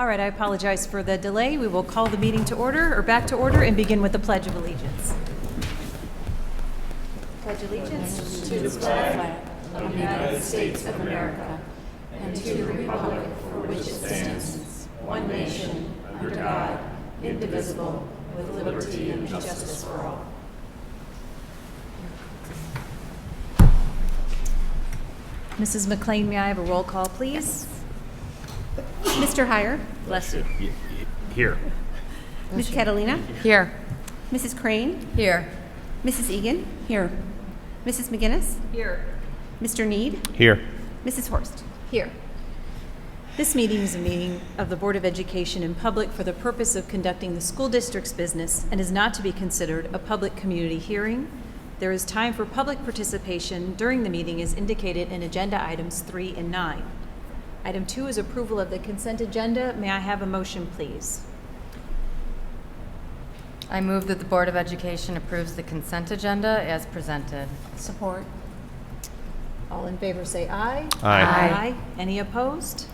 All right, I apologize for the delay. We will call the meeting to order, or back to order, and begin with the Pledge of Allegiance. Pledge allegiance to the flag of the United States of America and to the republic for which it stands, one nation, under God, indivisible, with liberty and justice for all. Mrs. McLean, may I have a roll call, please? Mr. Heyer. Bless you. Here. Ms. Catalina. Here. Mrs. Crane. Here. Mrs. Egan. Here. Mrs. McGinnis. Here. Mr. Need. Here. Mrs. Horst. Here. This meeting is a meeting of the Board of Education in public for the purpose of conducting the school district's business and is not to be considered a public community hearing. There is time for public participation during the meeting as indicated in agenda items 3 and 9. Item 2 is approval of the consent agenda. May I have a motion, please? I move that the Board of Education approves the consent agenda as presented. Support. All in favor say aye. Aye. Any opposed?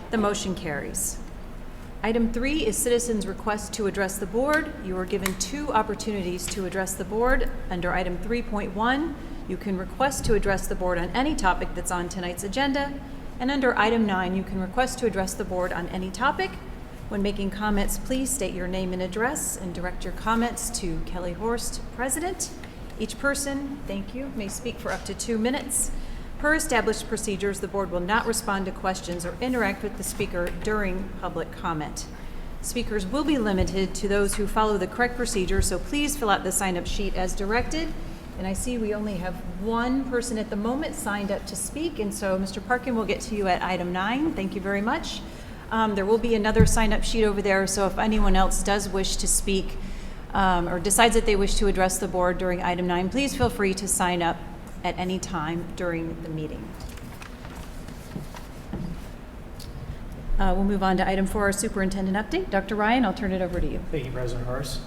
The motion carries. Item 3 is citizens' request to address the board. You are given 2 opportunities to address the board. Under item 3.1, you can request to address the board on any topic that's on tonight's agenda. And under item 9, you can request to address the board on any topic. When making comments, please state your name and address and direct your comments to Kelly Horst, President. Each person, thank you, may speak for up to 2 minutes. Per established procedures, the board will not respond to questions or interact with the speaker during public comment. Speakers will be limited to those who follow the correct procedure, so please fill out the sign-up sheet as directed. And I see we only have 1 person at the moment signed up to speak, and so Mr. Parkin will get to you at item 9. Thank you very much. There will be another sign-up sheet over there, so if anyone else does wish to speak or decides that they wish to address the board during item 9, please feel free to sign up at any time during the meeting. We'll move on to item 4, our superintendent update. Dr. Ryan, I'll turn it over to you. Thank you, President Horst.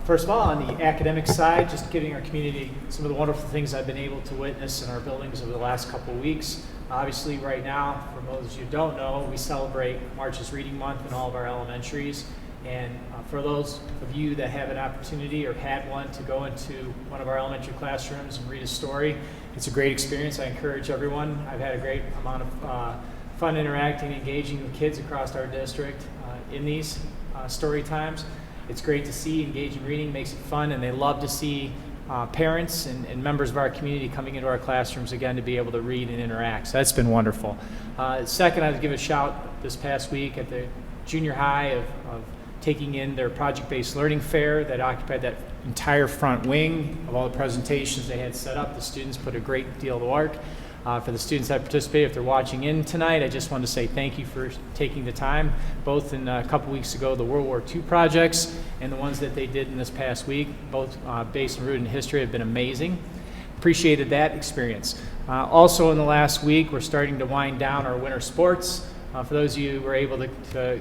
First of all, on the academic side, just giving our community some of the wonderful things I've been able to witness in our buildings over the last couple of weeks. Obviously, right now, for those you don't know, we celebrate March is Reading Month in all of our elementaries. And for those of you that have an opportunity or had one to go into one of our elementary classrooms and read a story, it's a great experience. I encourage everyone. I've had a great amount of fun interacting and engaging with kids across our district in these story times. It's great to see engaging reading, makes it fun, and they love to see parents and members of our community coming into our classrooms again to be able to read and interact. So that's been wonderful. Second, I'd give a shout this past week at the junior high of taking in their project-based learning fair that occupied that entire front wing of all the presentations they had set up. The students put a great deal of work. For the students that participated, if they're watching in tonight, I just want to say thank you for taking the time, both in a couple weeks ago, the World War II projects, and the ones that they did in this past week, both based and rooted in history, have been amazing. Appreciated that experience. Also in the last week, we're starting to wind down our winter sports. For those of you who were able to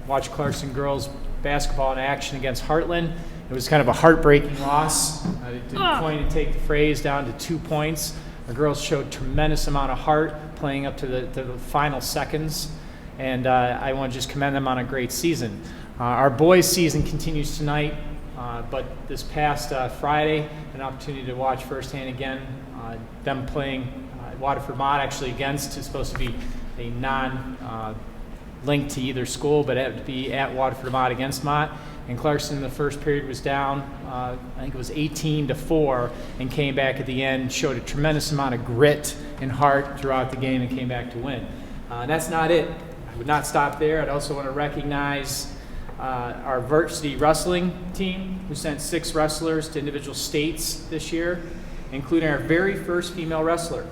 watch Clarkson girls basketball in action against Heartland, it was kind of a heartbreaking loss. To point and take the phrase down to 2 points. Our girls showed tremendous amount of heart playing up to the final seconds, and I want to just commend them on a great season. Our boys' season continues tonight, but this past Friday, an opportunity to watch firsthand again them playing Waterford Mott, actually against, it's supposed to be a non-link to either school, but it had to be at Waterford Mott against Mott. And Clarkson in the first period was down, I think it was 18-4, and came back at the end, showed a tremendous amount of grit and heart throughout the game, and came back to win. That's not it. I would not stop there. I'd also want to recognize our Varsity Wrestling team, who sent 6 wrestlers to individual states this year, including our very first female wrestler.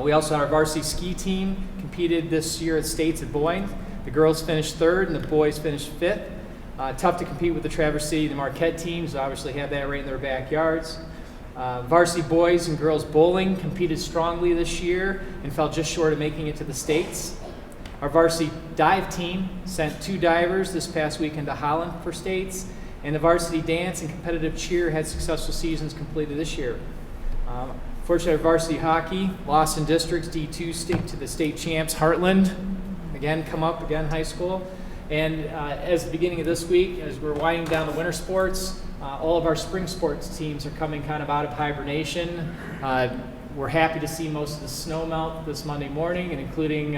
We also had our varsity ski team competed this year at states at Boyne. The girls finished 3rd and the boys finished 5th. Tough to compete with the Traverse City, the Marquette teams, obviously have that right in their backyards. Varsity boys and girls bowling competed strongly this year and fell just short of making it to the states. Our varsity dive team sent 2 divers this past weekend to Holland for states, and the varsity dance and competitive cheer had successful seasons completed this year. Fortunately, our varsity hockey lost in districts D2 stick to the state champs Heartland. Again, come up again, high school. And as the beginning of this week, as we're winding down the winter sports, all of our spring sports teams are coming kind of out of hibernation. We're happy to see most of the snow melt this Monday morning, and including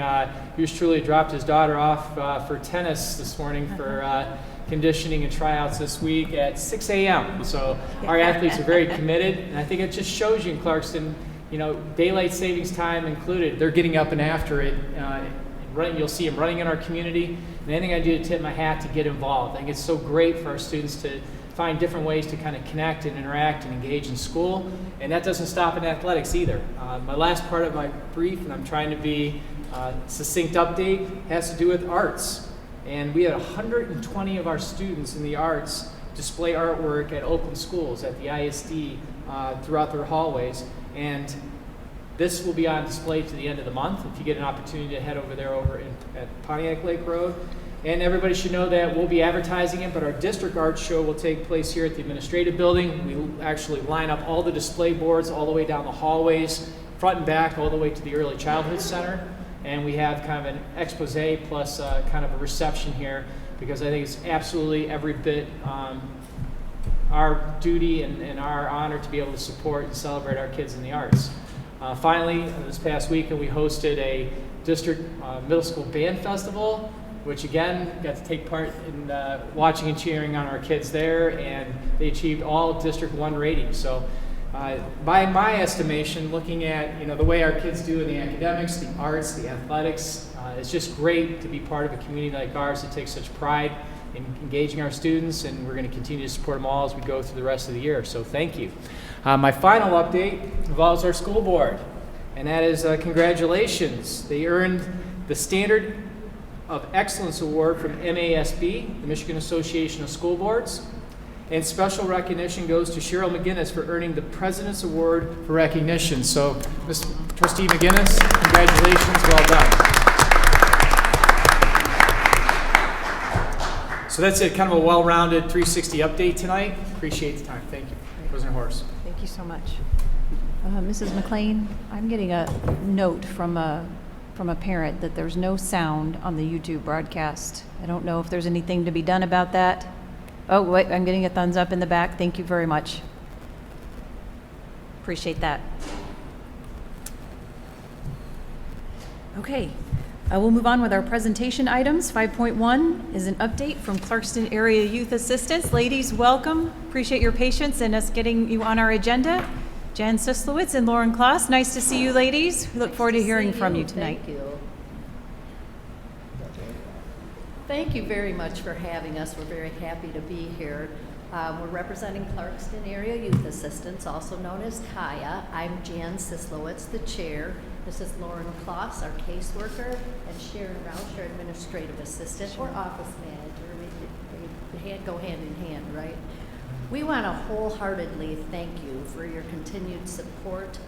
yours truly dropped his daughter off for tennis this morning for conditioning and tryouts this week at 6 a.m. So our athletes are very committed, and I think it just shows you in Clarkston, daylight savings time included, they're getting up and after it. You'll see them running in our community, and anything I do to tip my hat to get involved. I think it's so great for our students to find different ways to kind of connect and interact and engage in school, and that doesn't stop in athletics either. My last part of my brief, and I'm trying to be succinct update, has to do with arts. And we had 120 of our students in the arts display artwork at Oakland schools, at the ISD, throughout their hallways. And this will be on display to the end of the month if you get an opportunity to head over there at Pontiac Lake Road. And everybody should know that we'll be advertising it, but our district art show will take place here at the administrative building. We actually line up all the display boards all the way down the hallways, front and back, all the way to the early childhood center. And we have kind of an expose plus kind of a reception here, because I think it's absolutely every bit our duty and our honor to be able to support and celebrate our kids in the arts. Finally, this past weekend we hosted a district middle school band festival, which again got to take part in watching and cheering on our kids there, and they achieved all District 1 ratings. So by my estimation, looking at the way our kids do in the academics, the arts, the athletics, it's just great to be part of a community like ours that takes such pride in engaging our students, and we're going to continue to support them all as we go through the rest of the year. So thank you. My final update involves our school board, and that is congratulations. They earned the Standard of Excellence Award from MASB, the Michigan Association of School Boards, and special recognition goes to Cheryl McGinnis for earning the President's Award for Recognition. So, Ms. Trustee McGinnis, congratulations, well done. So that's it, kind of a well-rounded 360 update tonight. Appreciate the time. Thank you. President Horace. Thank you so much. Mrs. McLean, I'm getting a note from a parent that there's no sound on the YouTube broadcast. I don't know if there's anything to be done about that. Oh, wait, I'm getting a thumbs up in the back. Thank you very much. Appreciate that. Okay, we'll move on with our presentation items. 5.1 is an update from Clarkston Area Youth Assistance. Ladies, welcome. Appreciate your patience and us getting you on our agenda. Jan Sislowitz and Lauren Kloss, nice to see you ladies. We look forward to hearing from you tonight. Thank you. Thank you very much for having us. We're very happy to be here. We're representing Clarkston Area Youth Assistance, also known as KAYA. I'm Jan Sislowitz, the chair. This is Lauren Kloss, our caseworker, and Sharon Rauch, our administrative assistant or office manager. They go hand in hand, right? We want to wholeheartedly thank you for your continued support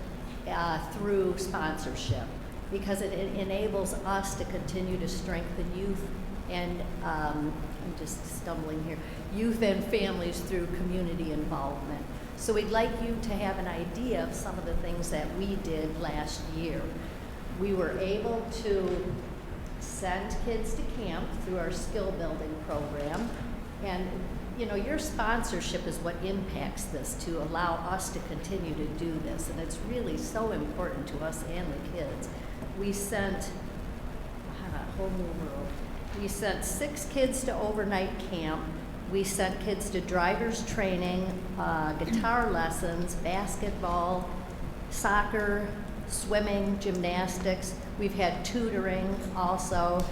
through sponsorship, because it enables us to continue to strengthen youth and, I'm just stumbling here, youth and families through community involvement. So we'd like you to have an idea of some of the things that we did last year. We were able to send kids to camp through our skill building program, and your sponsorship is what impacts this to allow us to continue to do this, and it's really so important to us and the kids. We sent a whole new world. We sent 6 kids to overnight camp. We sent kids to driver's training, guitar lessons, basketball, soccer, swimming, gymnastics. We've had tutoring also,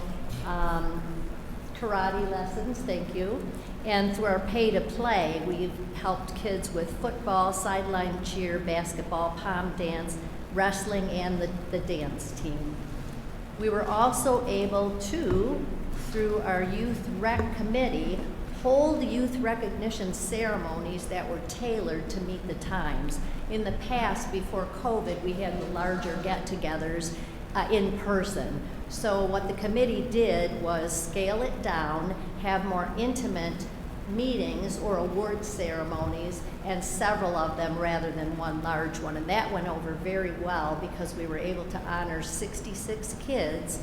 karate lessons, thank you. And through our pay to play, we've helped kids with football, sideline cheer, basketball, pom dance, wrestling, and the dance team. We were also able to, through our youth rec committee, hold youth recognition ceremonies that were tailored to meet the times. In the past, before COVID, we had the larger get-togethers in person. So what the committee did was scale it down, have more intimate meetings or award ceremonies, and several of them rather than one large one. And that went over very well because we were able to honor 66 kids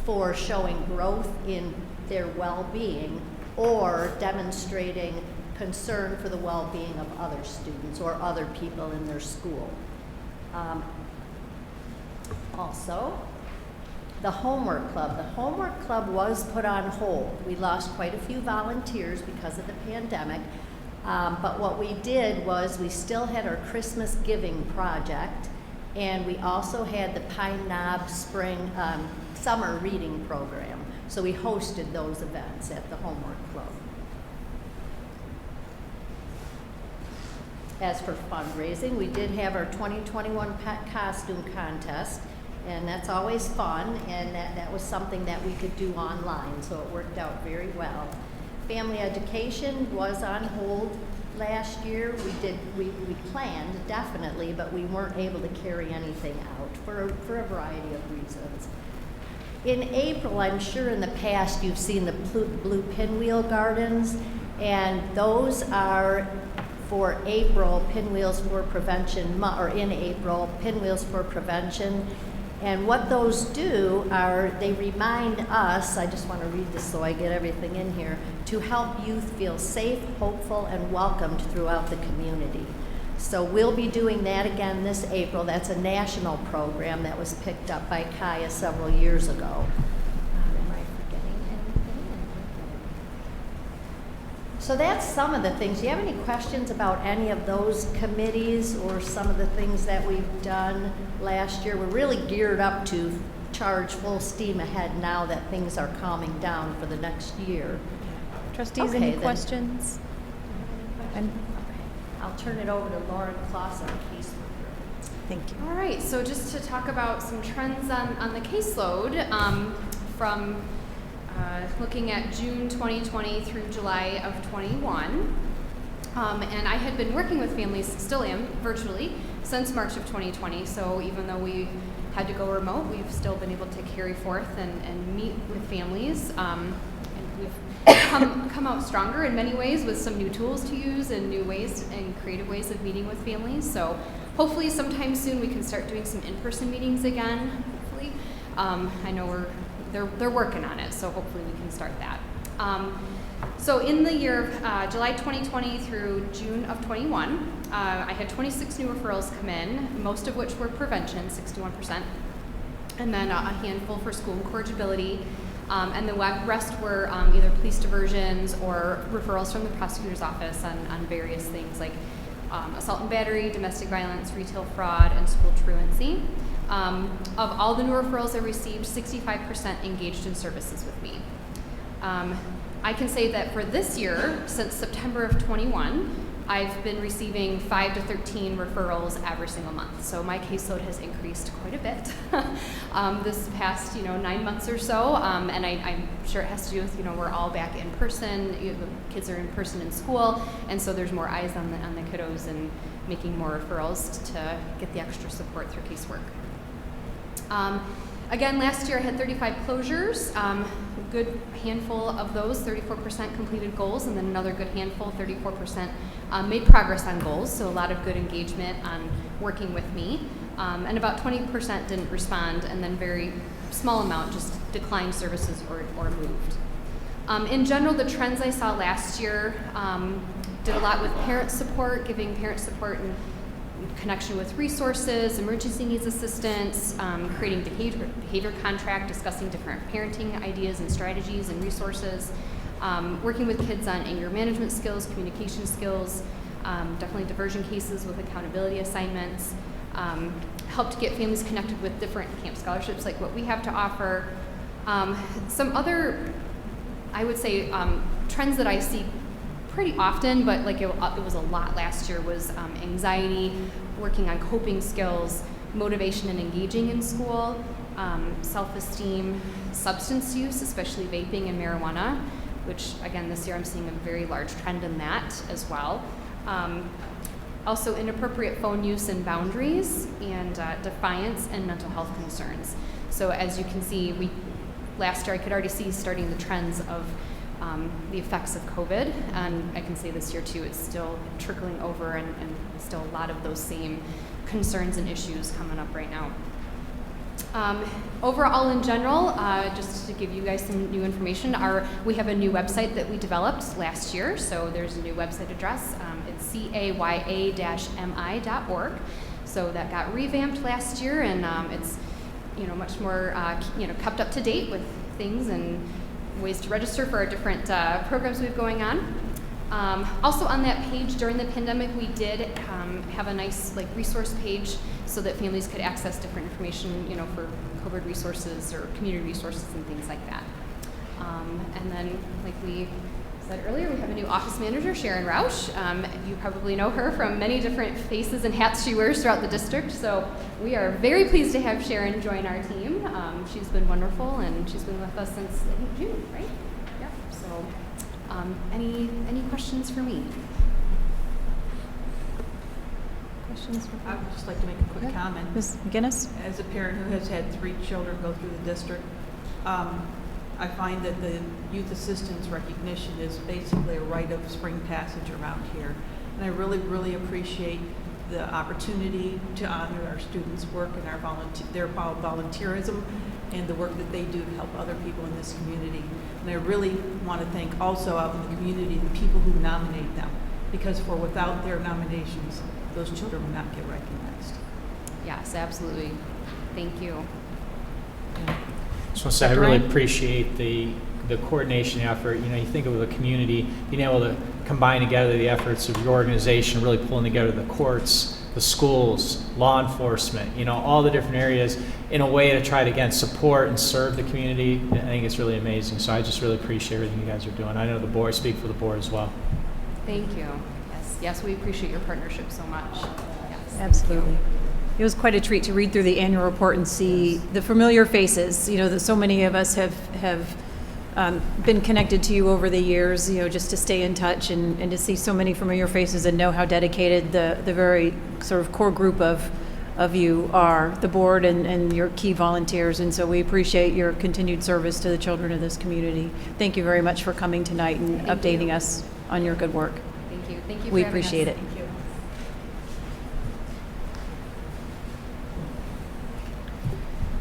for showing growth in their well-being or demonstrating concern for the well-being of other students or other people in their school. Also, the homework club. The homework club was put on hold. We lost quite a few volunteers because of the pandemic, but what we did was we still had our Christmas giving project, and we also had the Pine Knob summer reading program. So we hosted those events at the homework club. As for fundraising, we did have our 2021 pet costume contest, and that's always fun, and that was something that we could do online, so it worked out very well. Family education was on hold last year. We planned, definitely, but we weren't able to carry anything out for a variety of reasons. In April, I'm sure in the past you've seen the blue pinwheel gardens, and those are for April, Pinwheels for Prevention, or in April, Pinwheels for Prevention. And what those do are they remind us, I just want to read this so I get everything in here, to help youth feel safe, hopeful, and welcomed throughout the community. So we'll be doing that again this April. That's a national program that was picked up by Kaya several years ago. Am I forgetting anything? So that's some of the things. Do you have any questions about any of those committees or some of the things that we've done last year? We're really geared up to charge full steam ahead now that things are calming down for the next year. Trustees, Okay, any then. questions? I'll turn it over to Lauren Kloss, our caseworker. Thank you. All right, so just to talk about some trends on the caseload from looking at June 2020 through July of 21. And I had been working with families, still am, virtually, since March of 2020. So even though we had to go remote, we've still been able to carry forth and meet with families. And we've come out stronger in many ways with some new tools to use and new ways and creative ways of meeting with families. So hopefully sometime soon we can start doing some in-person meetings again, hopefully. I know they're working on it, so hopefully we can start that. So in the year of July 2020 through June of 21, I had 26 new referrals come in, most of which were prevention, 61%, and then a handful for school incorrigibility, and the rest were either police diversions or referrals from the prosecutor's office on various things like assault and battery, domestic violence, retail fraud, and school truancy. Of all the new referrals I received, 65% engaged in services with me. I can say that for this year, since September of 21, I've been receiving 5 to 13 referrals every single month. So my caseload has increased quite a bit this past 9 months or so. And I'm sure it has to do with, we're all back in person. The kids are in person in school. And so there's more eyes on the kiddos and making more referrals to get the extra support through casework. Again, last year I had 35 closures, a good handful of those, 34% completed goals, and then another good handful, 34%, made progress on goals, so a lot of good engagement on working with me. And about 20% didn't respond, and then very small amount just declined services or moved. In general, the trends I saw last year did a lot with parent support, giving parent support and connection with resources, emergency needs assistance, creating behavior contract, discussing different parenting ideas and strategies and resources, working with kids on anger management skills, communication skills, definitely diversion cases with accountability assignments, helped get families connected with different camp scholarships like what we have to offer. Some other, I would say, trends that I see pretty often, but like it was a lot last year, was anxiety, working on coping skills, motivation and engaging in school, self-esteem, substance use, especially vaping and marijuana, which again this year I'm seeing a very large trend in that as well. Also inappropriate phone use and boundaries, and defiance and mental health concerns. So as you can see, last year I could already see starting the trends of the effects of COVID, and I can say this year too, it's still trickling over and still a lot of those same concerns and issues coming up right now. Overall, in general, just to give you guys some new information, we have a new website that we developed last year, so there's a new website address. It's caya-mi.org. So that got revamped last year, and it's much more kept up to date with things and ways to register for our different programs we have going on. Also on that page during the pandemic, we did have a nice resource page so that families could access different information, for COVID resources or community resources and things like that. And then, like we said earlier, we have a new office manager, Sharon Rauch. You probably know her from many different faces and hats she wears throughout the district. So we are very pleased to have Sharon join our team. She's been wonderful, and she's been with us since, I think, June, right? Yeah. So any questions for me? Questions? I would just like to make a quick comment. Ms. McGinnis? As a parent who has had 3 children go through the district, I find that the youth assistance recognition is basically a rite of spring passage around here. And I really, really appreciate the opportunity to honor our students' work and their volunteerism and the work that they do to help other people in this community. And I really want to thank also out in the community the people who nominate them, because without their nominations, those children will not get recognized. Yes, absolutely. Thank you. Just want to say I really appreciate the coordination effort. You think of the community being able to combine together the efforts of your organization, really pulling together the courts, the schools, law enforcement, all the different areas in a way to try to, again, support and serve the community. I think it's really amazing. So I just really appreciate everything you guys are doing. I know the board, speak for the board as well. Thank you. Yes, we appreciate your partnership so much. Yes, absolutely. It was quite a treat to read through the annual report and see the familiar faces, that so many of us have been connected to you over the years, just to stay in touch and to see so many familiar faces and know how dedicated the very sort of core group of you are, the board and your key volunteers. And so we appreciate your continued service to the children of this community. Thank you very much for coming tonight and updating us on your good work. Thank you. Thank you. We appreciate it. Thank you.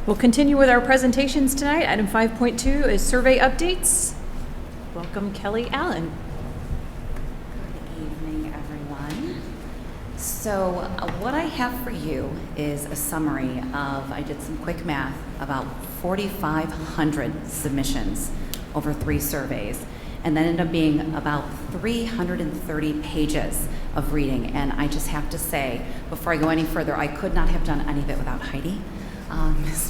We'll continue with our presentations tonight. Item 5.2 is survey updates. Welcome, Kelly Allen. Good evening, everyone. So what I have for you is a summary of, I did some quick math, about 4,500 submissions over 3 surveys, and that ended up being about 330 pages of reading. And I just have to say, before I go any further, I could not have done any of it without Heidi. It's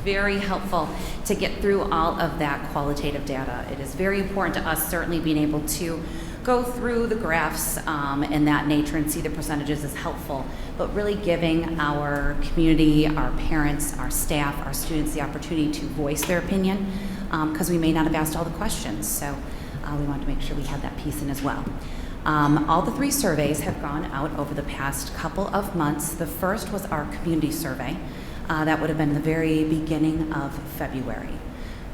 very helpful to get through all of that qualitative data. It is very important to us, certainly being able to go through the graphs and that nature and see the percentages is helpful, but really giving our community, our parents, our staff, our students the opportunity to voice their opinion, because we may not have asked all the questions. So we want to make sure we had that piece in as well. All the 3 surveys have gone out over the past couple of months. The first was our community survey. That would have been the very beginning of February.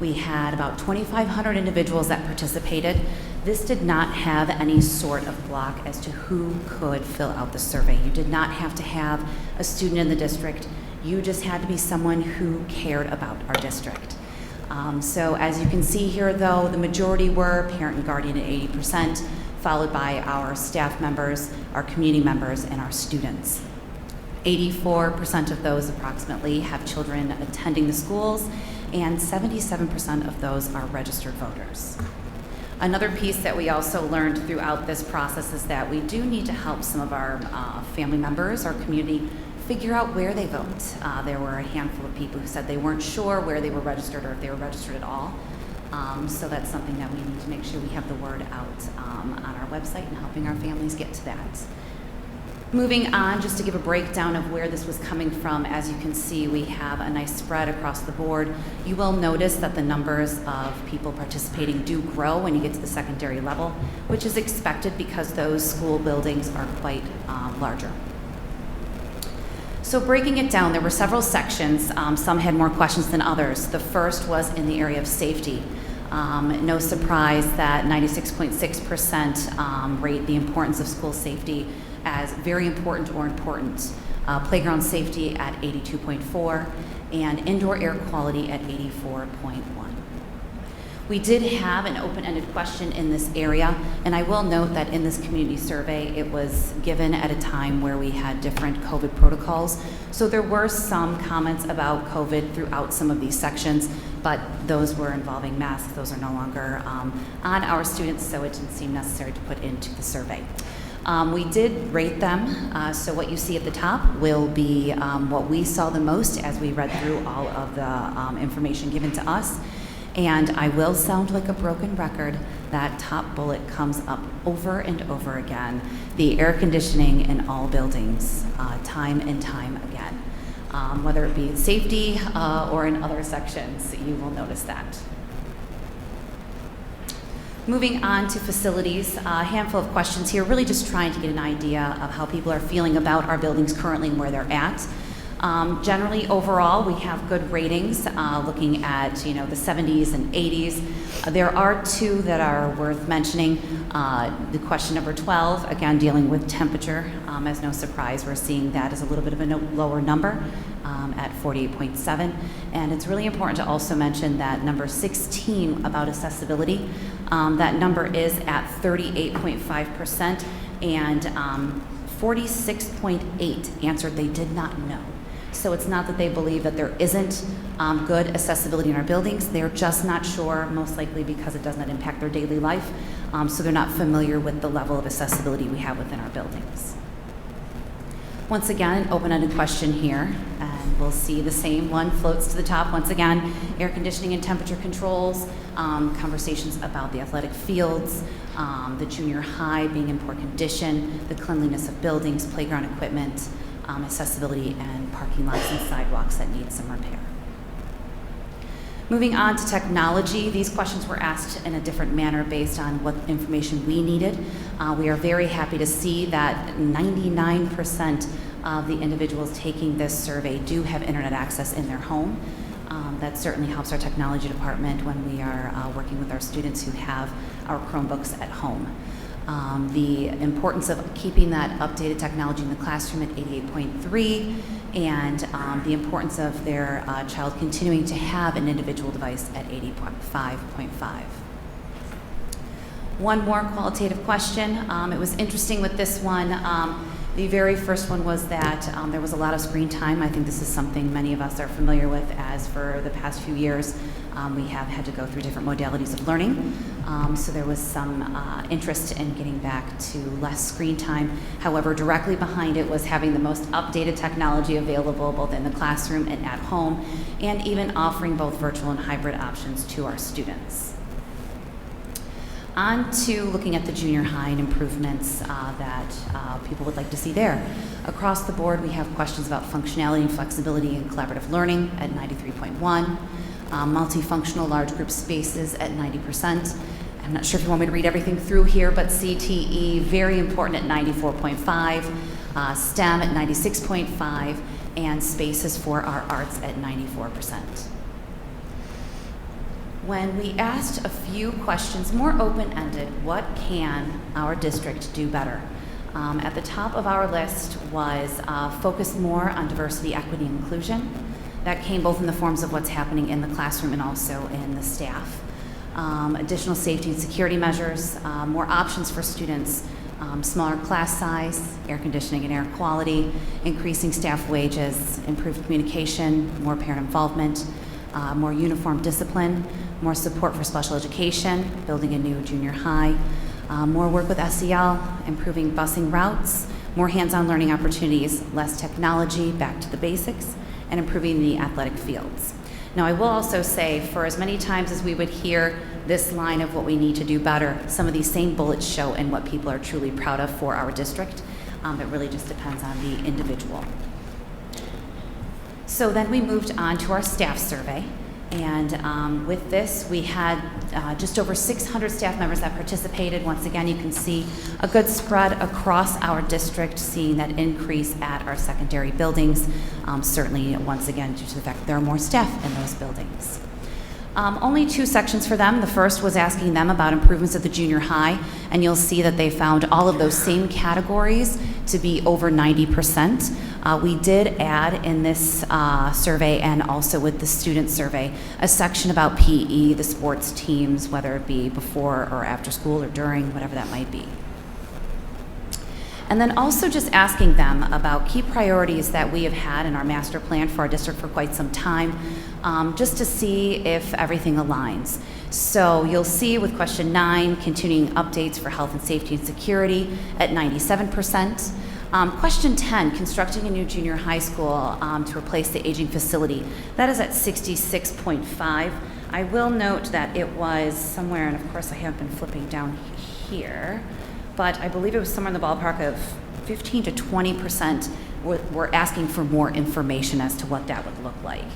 We had about 2,500 individuals that participated. This did not have any sort of block as to who could fill out the survey. You did not have to have a student in the district. You just had to be someone who cared about our district. So as you can see here, though, the majority were parent and guardian at 80%, followed by our staff members, our community members, and our students. 84% of those approximately have children attending the schools, and 77% of those are registered voters. Another piece that we also learned throughout this process is that we do need to help some of our family members, our community, figure out where they vote. There were a handful of people who said they weren't sure where they were registered or if they were registered at all. So that's something that we need to make sure we have the word out on our website and helping our families get to that. Moving on, just to give a breakdown of where this was coming from, as you can see, we have a nice spread across the board. You will notice that the numbers of people participating do grow when you get to the secondary level, which is expected because those school buildings are quite larger. So breaking it down, there were several sections. Some had more questions than others. The first was in the area of safety. No surprise that 96.6% rate the importance of school safety as very important or important. Playground safety at 82.4, and indoor air quality at 84.1. We did have an open-ended question in this area, and I will note that in this community survey, it was given at a time where we had different COVID protocols. So there were some comments about COVID throughout some of these sections, but those were involving masks. Those are no longer on our students, so it didn't seem necessary to put into the survey. We did rate them, so what you see at the top will be what we saw the most as we read through all of the information given to us. And I will sound like a broken record. That top bullet comes up over and over again. The air conditioning in all buildings, time and time again. Whether it be safety or in other sections, you will notice that. Moving on to facilities, a handful of questions here, really just trying to get an idea of how people are feeling about our buildings currently and where they're at. Generally, overall, we have good ratings, looking at the 70s and 80s. There are two that are worth mentioning. The question number 12, again, dealing with temperature. As no surprise, we're seeing that as a little bit of a lower number at 48.7. And it's really important to also mention that number 16 about accessibility, that number is at 38.5%, and 46.8 answered they did not know. So it's not that they believe that there isn't good accessibility in our buildings. They're just not sure, most likely because it does not impact their daily life. So they're not familiar with the level of accessibility we have within our buildings. Once again, an open-ended question here, and we'll see the same one floats to the top. Once again, air conditioning and temperature controls, conversations about the athletic fields, the junior high being in poor condition, the cleanliness of buildings, playground equipment, accessibility, and parking lots and sidewalks that need some repair. Moving on to technology, these questions were asked in a different manner based on what information we needed. We are very happy to see that 99% of the individuals taking this survey do have internet access in their home. That certainly helps our technology department when we are working with our students who have our Chromebooks at home. The importance of keeping that updated technology in the classroom at 88.3, and the importance of their child continuing to have an individual device at 85.5. One more qualitative question. It was interesting with this one. The very first one was that there was a lot of screen time. I think this is something many of us are familiar with, as for the past few years we have had to go through different modalities of learning. So there was some interest in getting back to less screen time. However, directly behind it was having the most updated technology available both in the classroom and at home, and even offering both virtual and hybrid options to our students. On to looking at the junior high and improvements that people would like to see there. Across the board, we have questions about functionality and flexibility and collaborative learning at 93.1, multifunctional large group spaces at 90%. I'm not sure if you want me to read everything through here, but CTE, very important at 94.5, STEM at 96.5, and spaces for our arts at 94%. When we asked a few questions, more open-ended, what can our district do better? At the top of our list was focus more on diversity, equity, and inclusion. That came both in the forms of what's happening in the classroom and also in the staff. Additional safety and security measures, more options for students, smaller class size, air conditioning and air quality, increasing staff wages, improved communication, more parent involvement, more uniform discipline, more support for special education, building a new junior high, more work with SEL, improving busing routes, more hands-on learning opportunities, less technology, back to the basics, and improving the athletic fields. Now, I will also say, for as many times as we would hear this line of what we need to do better, some of these same bullets show in what people are truly proud of for our district. It really just depends on the individual. So then we moved on to our staff survey. And with this, we had just over 600 staff members that participated. Once again, you can see a good spread across our district, seeing that increase at our secondary buildings, certainly, once again, due to the fact that there are more staff in those buildings. Only 2 sections for them. The first was asking them about improvements at the junior high, and you'll see that they found all of those same categories to be over 90%. We did add in this survey and also with the student survey a section about PE, the sports teams, whether it be before or after school or during, whatever that might be. And then also just asking them about key priorities that we have had in our master plan for our district for quite some time, just to see if everything aligns. So you'll see with question 9, continuing updates for health and safety and security at 97%. Question 10, constructing a new junior high school to replace the aging facility. That is at 66.5. I will note that it was somewhere, and of course I haven't been flipping down here, but I believe it was somewhere in the ballpark of 15 to 20% were asking for more information as to what that would look like.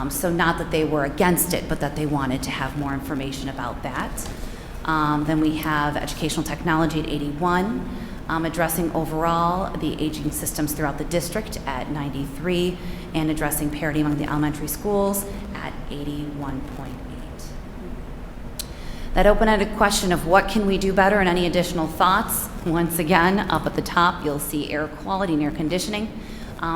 So not that they were against it, but that they wanted to have more information about that. Then we have educational technology at 81, addressing overall the aging systems throughout the district at 93, and addressing parity among the elementary schools at 81.8. That open-ended question of what can we do better and any additional thoughts, once again, up at the top, you'll see air quality and air conditioning,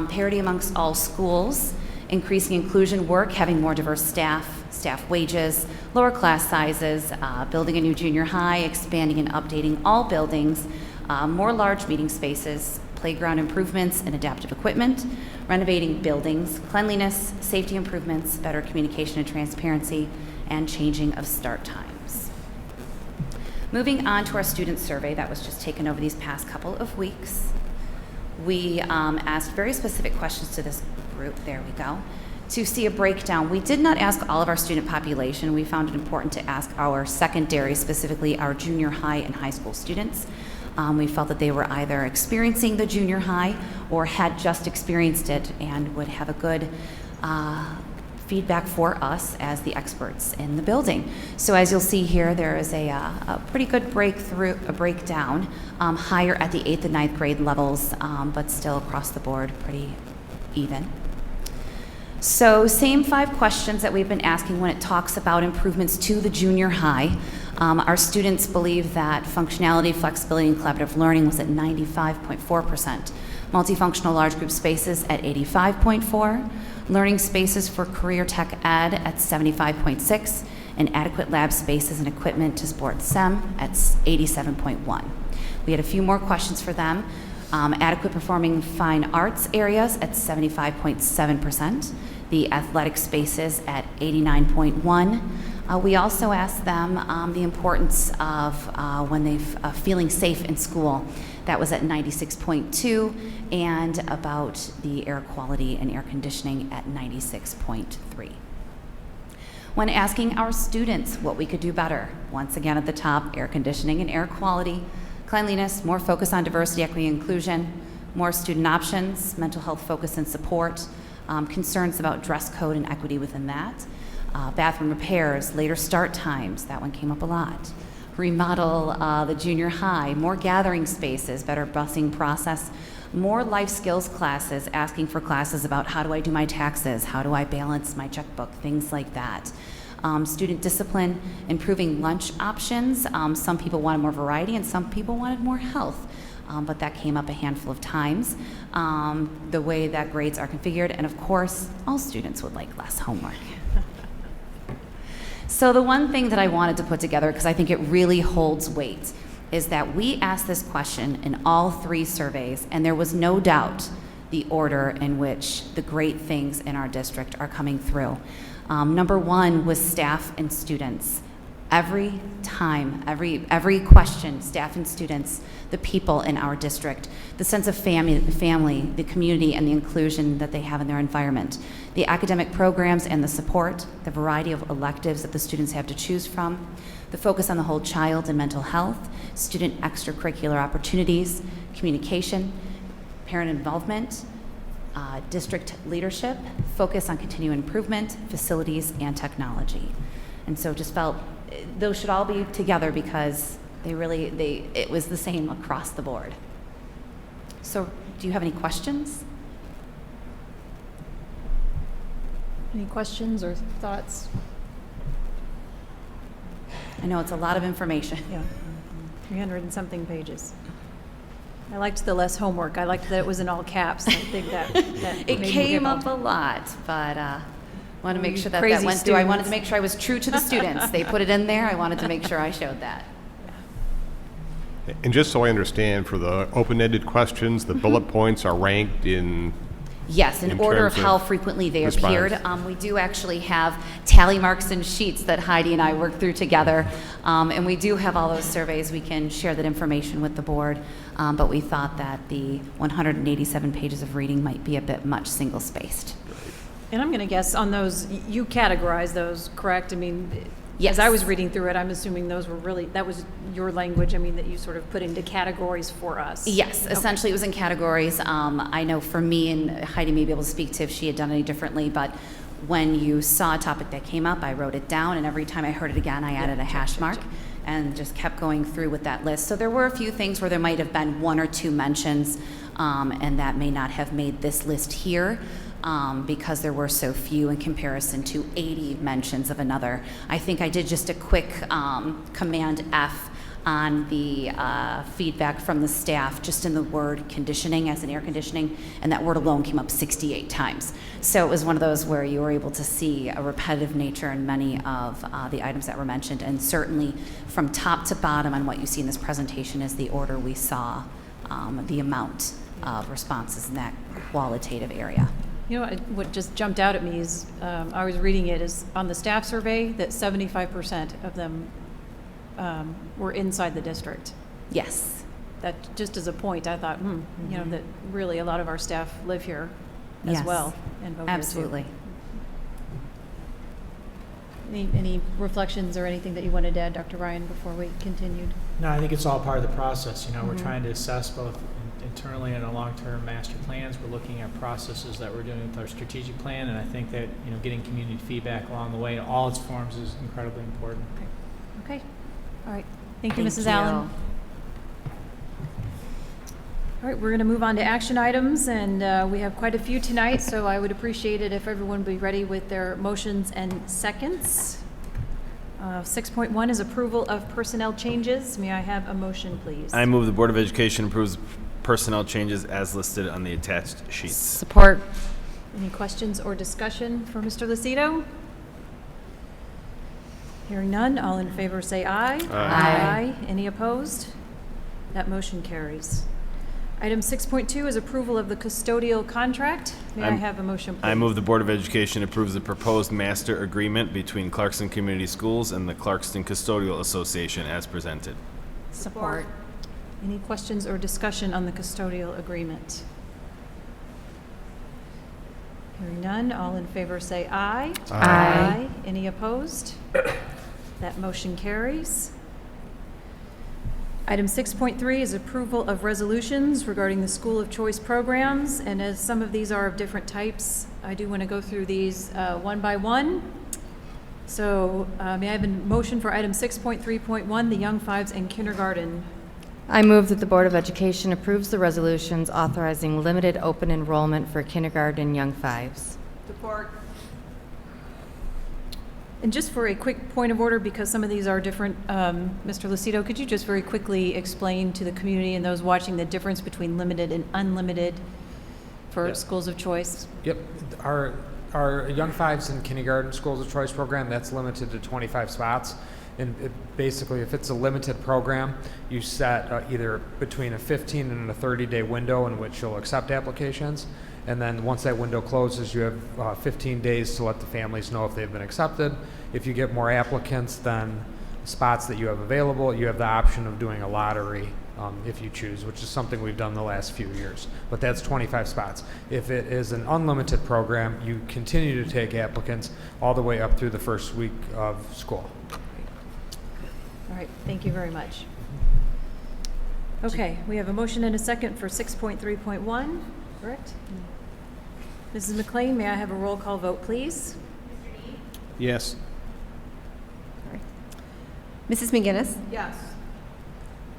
parity amongst all schools, increasing inclusion work, having more diverse staff wages, lower class sizes, building a new junior high, expanding and updating all buildings, more large meeting spaces, playground improvements and adaptive equipment, renovating buildings, cleanliness, safety improvements, better communication and transparency, and changing of start times. Moving on to our student survey that was just taken over these past couple of weeks. We asked very specific questions to this group, there we go, to see a breakdown. We did not ask all of our student population. We found it important to ask our secondary, specifically our junior high and high school students. We felt that they were either experiencing the junior high or had just experienced it and would have a good feedback for us as the experts in the building. So as you'll see here, there is a pretty good breakdown, higher at the 8th and 9th grade levels, but still across the board pretty even. So same 5 questions that we've been asking when it talks about improvements to the junior high. Our students believe that functionality, flexibility, and collaborative learning was at 95.4%. Multifunctional large group spaces at 85.4%. Learning spaces for career tech ed at 75.6%. And adequate lab spaces and equipment to support STEM at 87.1%. We had a few more questions for them. Adequate performing fine arts areas at 75.7%. The athletic spaces at 89.1%. We also asked them the importance of when they're feeling safe in school. That was at 96.2%, and about the air quality and air conditioning at 96.3%. When asking our students what we could do better, once again at the top, air conditioning and air quality, cleanliness, more focus on diversity, equity, and inclusion, more student options, mental health focus and support, concerns about dress code and equity within that, bathroom repairs, later start times, that one came up a lot. Remodel the junior high, more gathering spaces, better busing process, more life skills classes, asking for classes about how do I do my taxes, how do I balance my checkbook, things like that. Student discipline, improving lunch options. Some people wanted more variety and some people wanted more health, but that came up a handful of times. The way that grades are configured, and of course, all students would like less homework. So the one thing that I wanted to put together, because I think it really holds weight, is that we asked this question in all 3 surveys, and there was no doubt the order in which the great things in our district are coming through. Number 1 was staff and students. Every time, every question, staff and students, the people in our district, the sense of family, the community, and the inclusion that they have in their environment, the academic programs and the support, the variety of electives that the students have to choose from, the focus on the whole child and mental health, student extracurricular opportunities, communication, parent involvement, district leadership, focus on continuing improvement, facilities, and technology. And so just felt those should all be together because it was the same across the board. So do you have any questions? Any questions or thoughts? I know it's a lot of information. Yeah, 300 and something pages. I liked the less homework. I liked that it was in all caps. I think that It made me came giggle. up a lot, but want to make sure that Crazy went through. I wanted to students. make sure I was true to the students. They put it in there. I wanted to make sure I showed that. And just so I understand, for the open-ended questions, the bullet points are ranked in, Yes, in In order of terms how of frequently they response. appeared. We do actually have tally marks and sheets that Heidi and I worked through together. And we do have all those surveys. We can share that information with the board. But we thought that the 187 pages of reading might be a bit much single-spaced. And I'm going to guess on those, you categorize those, correct? I mean, Yes. as I was reading through it, I'm assuming those were really, that was your language, I mean, that you sort of put into categories for us. Yes, essentially it was in categories. I know for me, and Heidi may be able to speak to if she had done any differently, but when you saw a topic that came up, I wrote it down, and every time I heard it again, I added a hash mark and just kept going through with that list. So there were a few things where there might have been one or two mentions, and that may not have made this list here. Because there were so few in comparison to 80 mentions of another. I think I did just a quick Command F on the feedback from the staff, just in the word conditioning as in air conditioning, and that word alone came up 68 times. So it was one of those where you were able to see a repetitive nature in many of the items that were mentioned, and certainly from top to bottom on what you see in this presentation is the order we saw the amount of responses in that qualitative area. You know, what just jumped out at me is, I was reading it, is on the staff survey that 75% of them were inside the district. Yes. That, just as a point, I thought, you know, that really a lot of our staff live here as Yes. well and vote here too. Absolutely. Any reflections or anything that you wanted to add, Dr. Ryan, before we continued? No, I think it's all part of the process. You know, we're trying to assess both internally and our long-term master plans. We're looking at processes that we're doing with our strategic plan, and I think that, you know, getting community feedback along the way in all its forms is incredibly important. Okay, all right. Thank you, Thank Mrs. you. Allen. All right, we're going to move on to action items, and we have quite a few tonight, so I would appreciate it if everyone would be ready with their motions and seconds. 6.1 is approval of personnel changes. May I have a motion, please? I move the Board of Education approves personnel changes as listed on the attached sheets. Support. Any questions or discussion for Mr. Lucido? Hearing none, all in favor say aye. Aye. Any opposed? That motion carries. Item 6.2 is approval of the custodial contract. May I have a motion, please? I move the Board of Education approves the proposed master agreement between Clarkston Community Schools and the Clarkston Custodial Association as presented. Support. Any questions or discussion on the custodial agreement? Hearing none, all in favor say aye. Aye. Any opposed? That motion carries. Item 6.3 is approval of resolutions regarding the School of Choice programs, and as some of these are of different types, I do want to go through these one by one. So may I have a motion for item 6.3.1, the Young Fives and Kindergarten? I move that the Board of Education approves the resolutions authorizing limited open enrollment for kindergarten and young fives. Support. And just for a quick point of order, because some of these are different, Mr. Lucido, could you just very quickly explain to the community and those watching the difference between limited and unlimited for schools of choice? Yep. Our Young Fives and Kindergarten Schools of Choice program, that's limited to 25 spots. And basically, if it's a limited program, you set either between a 15 and a 30-day window in which you'll accept applications. And then once that window closes, you have 15 days to let the families know if they've been accepted. If you get more applicants than spots that you have available, you have the option of doing a lottery if you choose, which is something we've done the last few years. But that's 25 spots. If it is an unlimited program, you continue to take applicants all the way up through the first week of school. All right, thank you very much. Okay, we have a motion and a second for 6.3.1, correct? Mrs. McLean, may I have a roll call vote, please? yes. Mrs. McGinnis, Yes.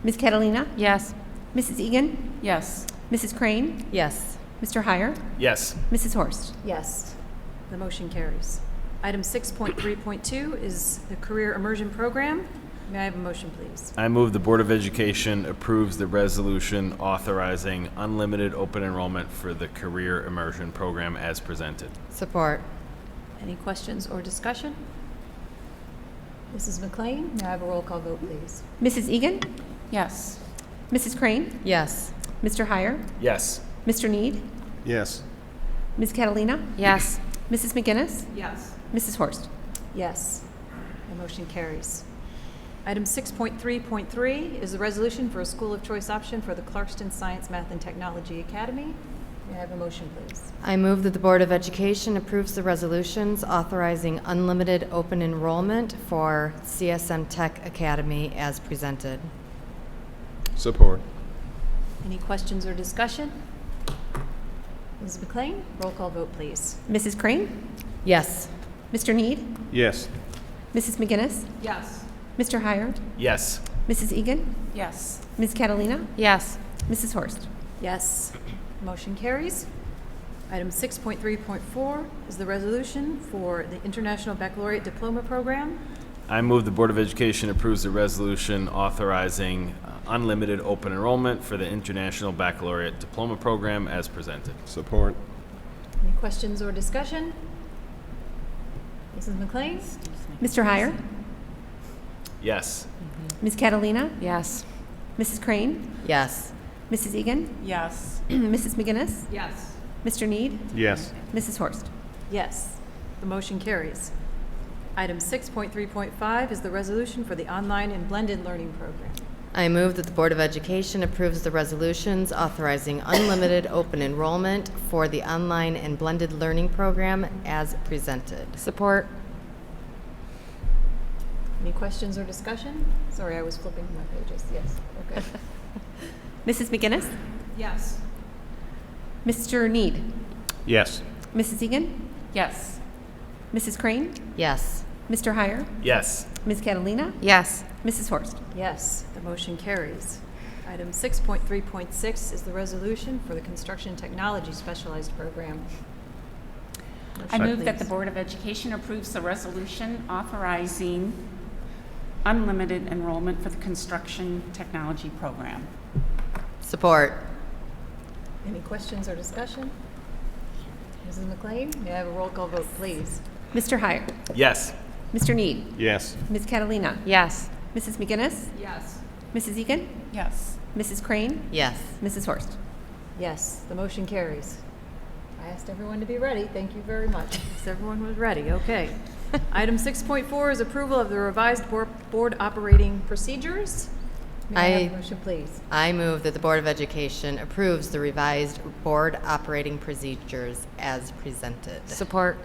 Ms. Catalina, Yes. Mrs. Egan, Yes. Mrs. Crane, Yes. Mr. Heyer, Yes. Mrs. Horst. Yes, the motion carries. Item 6.3.2 is the Career Immersion Program. May I have a motion, please? I move the Board of Education approves the resolution authorizing unlimited open enrollment for the Career Immersion Program as presented. Support. Any questions or discussion? Mrs. McLean, may I have a roll call vote, please? Mrs. Egan? Yes. Mrs. Crane? Yes. Mr. Heyer? Yes. Mr. Need? Yes. Ms. Catalina? Yes. Mrs. McGinnis? Yes. Mrs. Horst? Yes. The motion carries. Item 6.3.3 is the resolution for a school of choice option for the Clarkston Science, Math, and Technology Academy. May I have a motion, please? I move that the Board of Education approves the resolutions authorizing unlimited open enrollment for CSM Tech Academy as presented. Support. Any questions or discussion? Mrs. McLean, roll call vote, please. Mrs. Crane? Yes. Mr. Need? Yes. Mrs. McGinnis? Yes. Mr. Heyer? Yes. Mrs. Egan? Yes. Ms. Catalina? Yes. Mrs. Horst? Yes. Motion carries. Item 6.3.4 is the resolution for the International Baccalaureate Diploma Program. I move the Board of Education approves the resolution authorizing unlimited open enrollment for the International Baccalaureate Diploma Program as presented. Support. Any questions or discussion? Mrs. McLean? Mr. Heyer? Yes. Ms. Catalina? Yes. Mrs. Crane? Yes. Mrs. Egan? Yes. Mrs. McGinnis? Yes. Mr. Need? Yes. Mrs. Horst? Yes. The motion carries. Item 6.3.5 is the resolution for the online and blended learning program. I move that the Board of Education approves the resolutions authorizing unlimited open enrollment for the online and blended learning program as presented. Support. Any questions or discussion? Sorry, I was flipping my pages. Yes. Okay. Mrs. McGinnis? Yes. Mr. Need? Yes. Mrs. Egan? Yes. Mrs. Crane? Yes. Mr. Heyer? Yes. Ms. Catalina? Yes. Mrs. Horst? Yes, the motion carries. Item 6.3.6 is the resolution for the Construction Technology Specialized Program. I Motion, move that the please. Board of Education approves the resolution authorizing unlimited enrollment for the Construction Technology Program. Support. Any questions or discussion? Mrs. McLean, may I have a roll call vote, please? Mr. Heyer? Yes. Mr. Need? Yes. Ms. Catalina? Yes. Mrs. McGinnis? Yes. Mrs. Egan? Yes. Mrs. Crane? Yes. Mrs. Horst? Yes, the motion carries. I asked everyone to be ready. Thank you very much. Yes, everyone was ready. Okay. Item 6.4 is approval of the revised board operating procedures. May I have a motion, please? I move that the Board of Education approves the revised board operating procedures as presented. Support.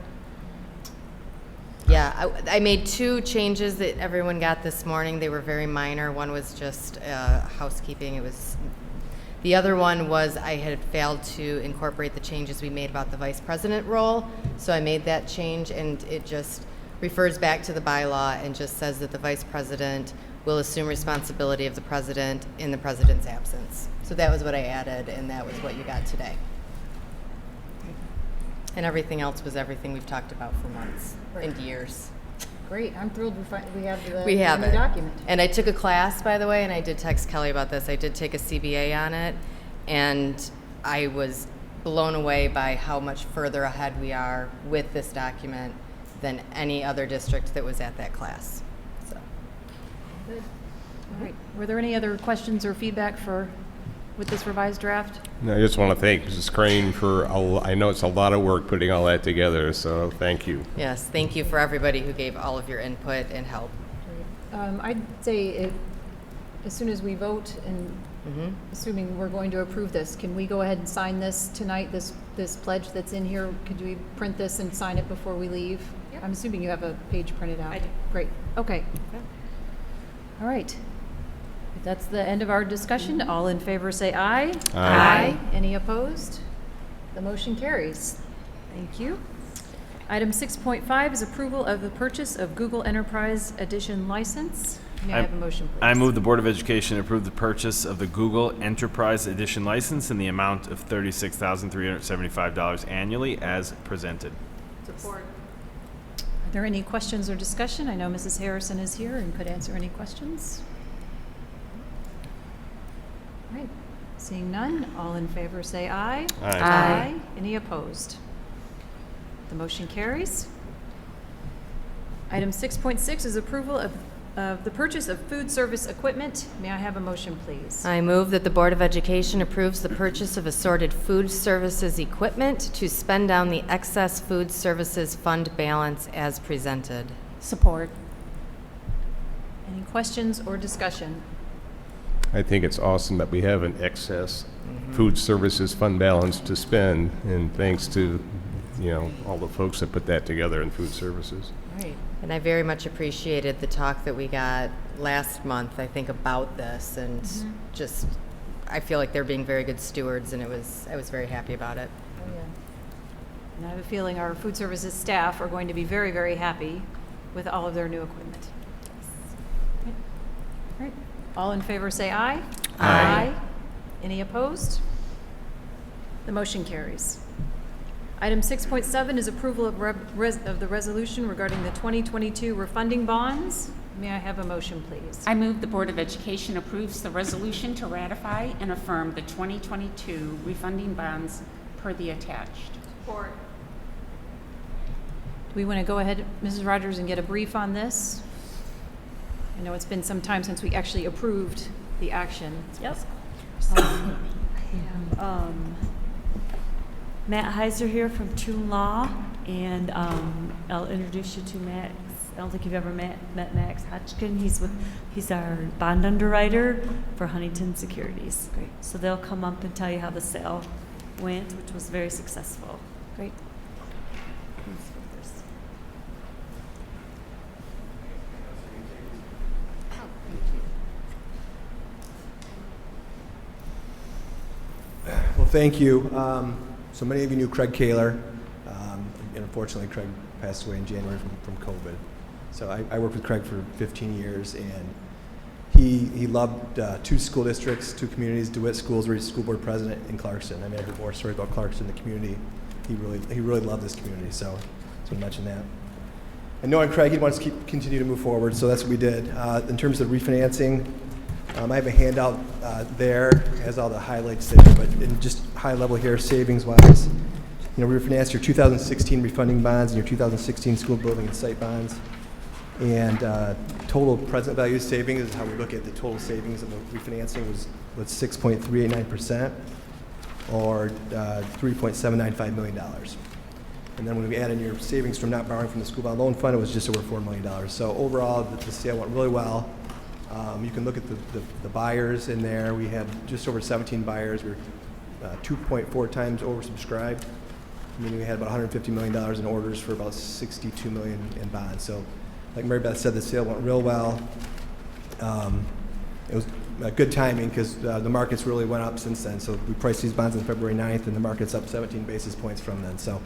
Yeah, I made two changes that everyone got this morning. They were very minor. One was just housekeeping. The other one was I had failed to incorporate the changes we made about the vice president role. So I made that change, and it just refers back to the bylaw and just says that the vice president will assume responsibility of the president in the president's absence. So that was what I added, and that was what you got today. And everything else was everything we've talked about for months and years. Great. I'm thrilled we have the We have new it. document. And I took a class, by the way, and I did text Kelly about this. I did take a CBA on it, and I was blown away by how much further ahead we are with this document than any other district that was at that class. So, Good. All right. Were there any other questions or feedback with this revised draft? No, I just want to thank Mrs. Crane for, I know it's a lot of work putting all that together, so thank you. yes, thank you for everybody who gave all of your input and help. I'd say as soon as we vote and assuming we're going to approve this, can we go ahead and sign this tonight, this pledge that's in here? Could we print this and sign it before we leave? Yep. I'm assuming you have a page printed out. I do. Great. Okay. All right. If that's the end of our discussion, all in favor say aye. Aye. Any opposed? The motion carries. Thank you. Item 6.5 is approval of the purchase of Google Enterprise Edition license. May I have a motion, please? I move the Board of Education approve the purchase of the Google Enterprise Edition license in the amount of $36,375 annually as presented. Support. there any questions or discussion? I know Mrs. Harrison is here and could answer any questions. All right, seeing none, all in favor say aye. Aye. Aye. Any opposed? The motion carries. Item 6.6 is approval of the purchase of food service equipment. May I have a motion, please? I move that the Board of Education approves the purchase of assorted food services equipment to spend down the excess food services fund balance as presented. Support. Any questions or discussion? I think it's awesome that we have an excess food services fund balance to spend, and thanks to, all the folks that put that together in food services. Right. And I very much appreciated the talk that we got last month, I think, about this, and just, I feel like they're being very good stewards, and I was very happy about it. Oh, yeah. And I have a feeling our food services staff are going to be very, very happy with all of their new equipment. All right. All in favor say aye. Aye. Any opposed? The motion carries. Item 6.7 is approval of the resolution regarding the 2022 refunding bonds. May I have a motion, please? I move the Board of Education approves the resolution to ratify and affirm the 2022 refunding bonds per the attached. Support. Do we want to go ahead, Mrs. Rogers, and get a brief on this? I know it's been some time since we actually approved the action. Yep. Matt Heiser here from True Law, and I'll introduce you to Max. I don't think you've ever met Max Hodgkin. He's our bond underwriter for Huntington Securities. Great. So they'll come up and tell you how the sale went, which was very successful. Great. Well, thank you. So many of you knew Craig Kaler, and unfortunately Craig passed away in January from COVID. So I worked with Craig for 15 years, and he loved two school districts, two communities, DeWitt Schools, where he's school board president in Clarkston. I mean, I heard more stories about Clarkston in the community. He really loved this community, so I mention that. And knowing Craig, he wants to continue to move forward, so that's what we did. In terms of refinancing, I have a handout there, has all the highlights there, but in just high level here, savings-wise, we refinanced your 2016 refunding bonds and your 2016 school building and site bonds. And total present value savings is how we look at the total savings of the refinancing was 6.389%, or $3.795 million. And then when we add in your savings from not borrowing from the school bond loan fund, it was just over $4 million. So overall, the sale went really well. You can look at the buyers in there. We had just over 17 buyers. We were 2.4 times oversubscribed, meaning we had about $150 million in orders for about $62 million in bonds. So like Mary Beth said, the sale went real well. It was good timing because the markets really went up since then. So we priced these bonds on February 9th, and the market's up 17 basis points from then. So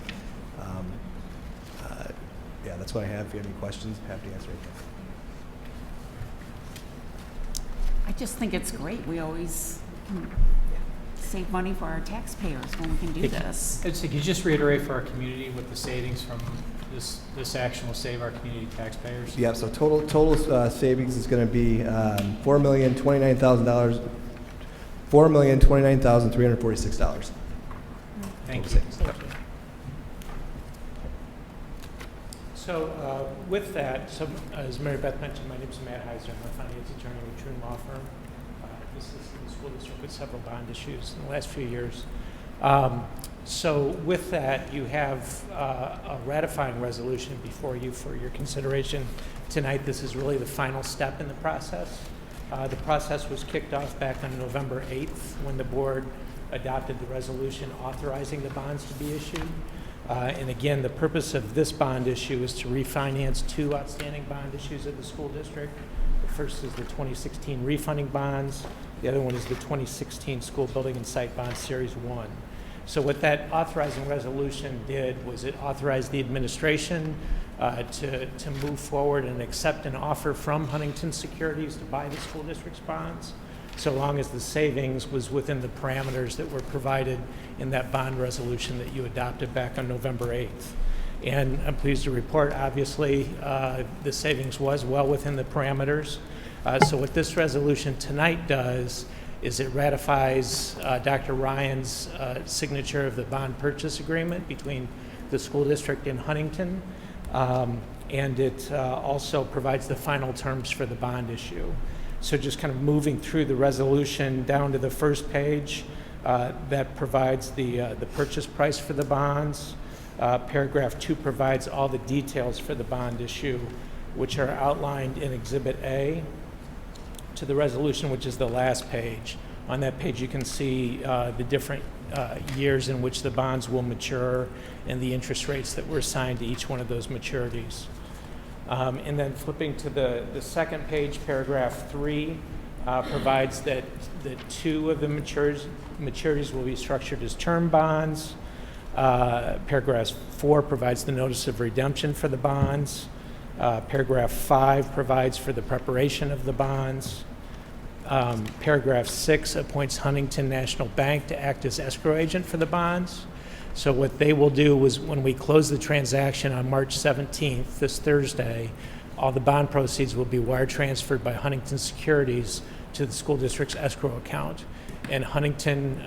yeah, that's what I have. If you have any questions, I'm happy to answer anything. I just think it's great. We always can save money for our taxpayers when we can do this. Could you just reiterate for our community what the savings from this action will save our community taxpayers? Yeah, so total savings is going to be $4,029,000, $4,029,346. Thank you. So with that, as Mary Beth mentioned, my name is Matt Heiser. I'm a finance attorney with True Law Firm. This is the school district with several bond issues in the last few years. So with that, you have a ratifying resolution before you for your consideration tonight. This is really the final step in the process. The process was kicked off back on November 8th when the board adopted the resolution authorizing the bonds to be issued. And again, the purpose of this bond issue is to refinance two outstanding bond issues of the school district. The first is the 2016 refunding bonds. The other one is the 2016 school building and site bond series 1. So what that authorizing resolution did was it authorized the administration to move forward and accept an offer from Huntington Securities to buy the school district's bonds, so long as the savings was within the parameters that were provided in that bond resolution that you adopted back on November 8th. And I'm pleased to report, obviously, the savings was well within the parameters. So what this resolution tonight does is it ratifies Dr. Ryan's signature of the bond purchase agreement between the school district and Huntington, and it also provides the final terms for the bond issue. So just kind of moving through the resolution down to the first page, that provides the purchase price for the bonds. Paragraph 2 provides all the details for the bond issue, which are outlined in Exhibit A to the resolution, which is the last page. On that page, you can see the different years in which the bonds will mature and the interest rates that were assigned to each one of those maturities. And then flipping to the second page, paragraph 3 provides that the 2 of the maturities will be structured as term bonds. Paragraph 4 provides the notice of redemption for the bonds. Paragraph 5 provides for the preparation of the bonds. Paragraph 6 appoints Huntington National Bank to act as escrow agent for the bonds. So what they will do is when we close the transaction on March 17th, this Thursday, all the bond proceeds will be wire transferred by Huntington Securities to the school district's escrow account. And Huntington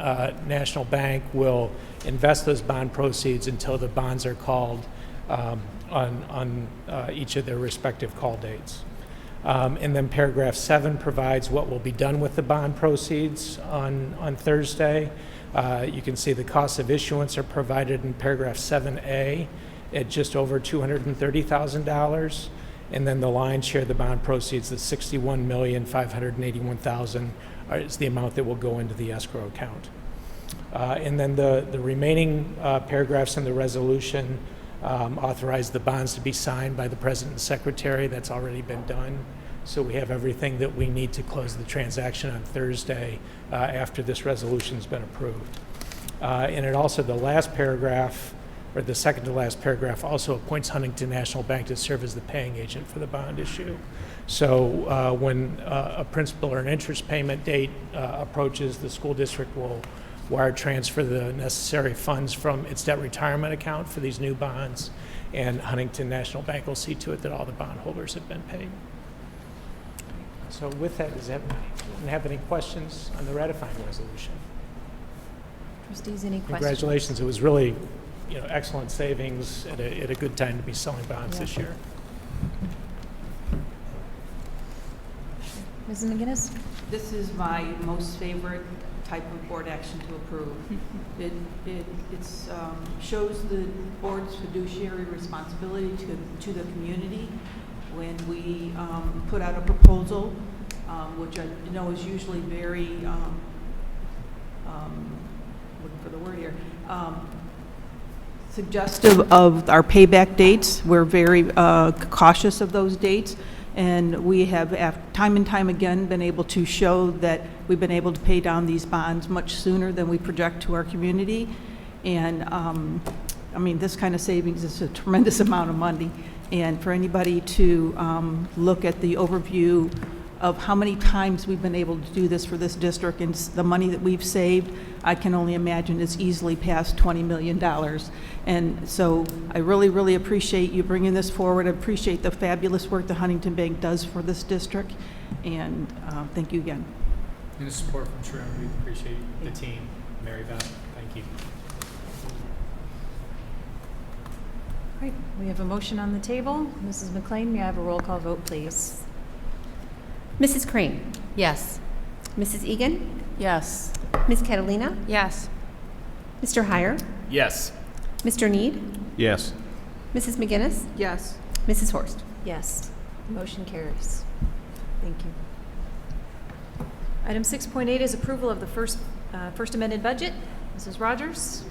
National Bank will invest those bond proceeds until the bonds are called on each of their respective call dates. And then paragraph 7 provides what will be done with the bond proceeds on Thursday. You can see the costs of issuance are provided in paragraph 7A at just over $230,000. And then the lion's share of the bond proceeds, the $61,581,000, is the amount that will go into the escrow account. And then the remaining paragraphs in the resolution authorize the bonds to be signed by the President and Secretary. That's already been done. So we have everything that we need to close the transaction on Thursday after this resolution's been approved. And it also, the last paragraph, or the second to last paragraph, also appoints Huntington National Bank to serve as the paying agent for the bond issue. So when a principal or an interest payment date approaches, the school district will wire transfer the necessary funds from its debt retirement account for these new bonds, and Huntington National Bank will see to it that all the bondholders have been paid. So with that, does anyone have any questions on the ratifying resolution? Trustees, any questions? Congratulations. It was really, excellent savings at a good time to be selling bonds this year. Mrs. McGinnis? This is my most favorite type of board action to approve. It shows the board's fiduciary responsibility to the community when we put out a proposal, which I know is usually very, looking for the word here, suggestive of our payback dates. We're very cautious of those dates. And we have, time and time again, been able to show that we've been able to pay down these bonds much sooner than we project to our community. And, this kind of savings is a tremendous amount of money. And for anybody to look at the overview of how many times we've been able to do this for this district and the money that we've saved, I can only imagine it's easily past $20 million. And so I really, really appreciate you bringing this forward. I appreciate the fabulous work the Huntington Bank does for this district. And thank you again. And the support from Sharon, we appreciate the team. Mary Beth, thank you. All right, we have a motion on the table. Mrs. McLean, may I have a roll call vote, please? Mrs. Crane? Yes. Mrs. Egan? Yes. Ms. Catalina? Yes. Mr. Heyer? Yes. Mr. Need? Yes. Mrs. McGinnis? Yes. Mrs. Horst? Yes, motion carries. Thank you. Item 6.8 is approval of the first amended budget. Mrs. Rogers?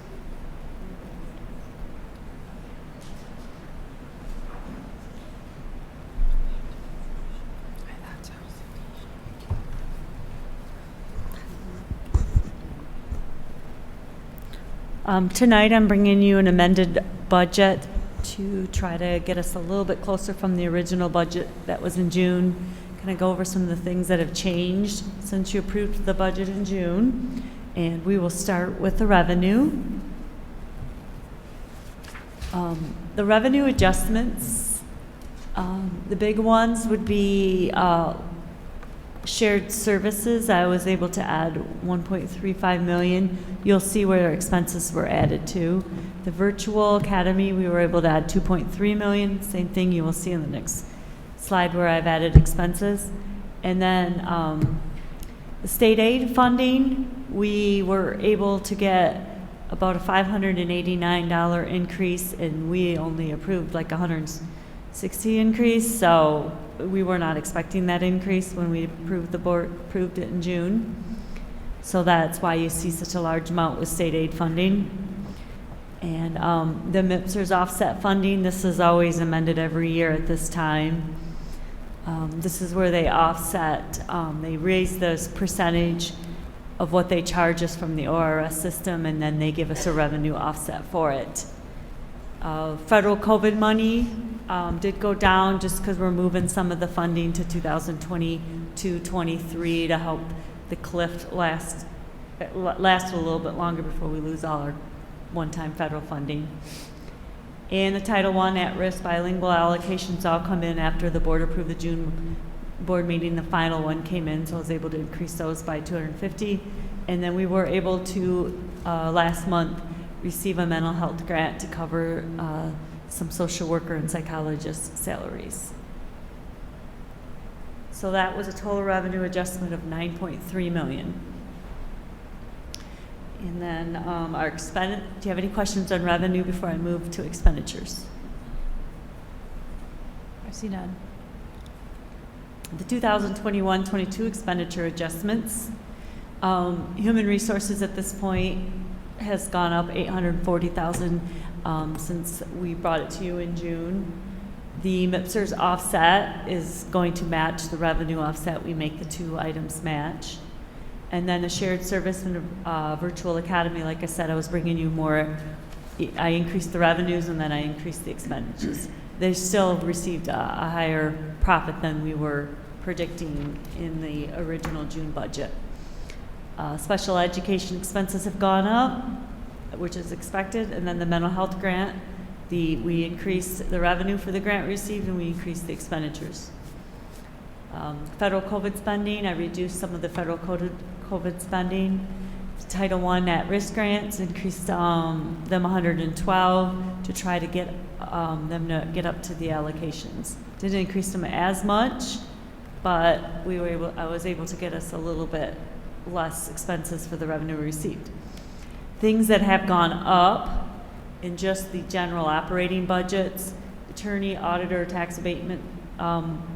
Tonight, I'm bringing you an amended budget to try to get us a little bit closer from the original budget that was in June. Kind of go over some of the things that have changed since you approved the budget in June. And we will start with the revenue. The revenue adjustments, the big ones would be shared services. I was able to add 1.35 million. You'll see where expenses were added to. The virtual academy, we were able to add 2.3 million. Same thing you will see in the next slide where I've added expenses. And then the state aid funding, we were able to get about a $589 increase, and we only approved like $160 increase, so we were not expecting that increase when we approved, the board approved it in June. So that's why you see such a large amount with state aid funding. And the MIPSR's offset funding, this is always amended every year at this time. This is where they offset, they raise the percentage of what they charge us from the ORS system, and then they give us a revenue offset for it. Federal COVID money did go down just because we're moving some of the funding to 2022-23 to help the cliff last a little bit longer before we lose all our one-time federal funding. And the Title I at-risk bilingual allocations all come in after the board approved the June board meeting. The final one came in, so I was able to increase those by 250. And then we were able to, last month, receive a mental health grant to cover some social worker and psychologist salaries. So that was a total revenue adjustment of 9.3 million. And then our do you have any questions on revenue before I move to expenditures? I see none. The 2021-22 expenditure adjustments. Human resources at this point has gone up $840,000 since we brought it to you in June. The MIPSR's offset is going to match the revenue offset. We make the two items match. And then the shared service and virtual academy, like I said, I was bringing you more. I increased the revenues and then I increased the expenditures. They still received a higher profit than we were predicting in the original June budget. Special education expenses have gone up, which is expected, and then the mental health grant, we increased the revenue for the grant received and we increased the expenditures. Federal COVID spending, I reduced some of the federal COVID spending. Title I at-risk grants, increased them 112 to try to get them to get up to the allocations. Didn't increase them as much, but I was able to get us a little bit less expenses for the revenue received. Things that have gone up in just the general operating budgets, attorney, auditor, tax abatement,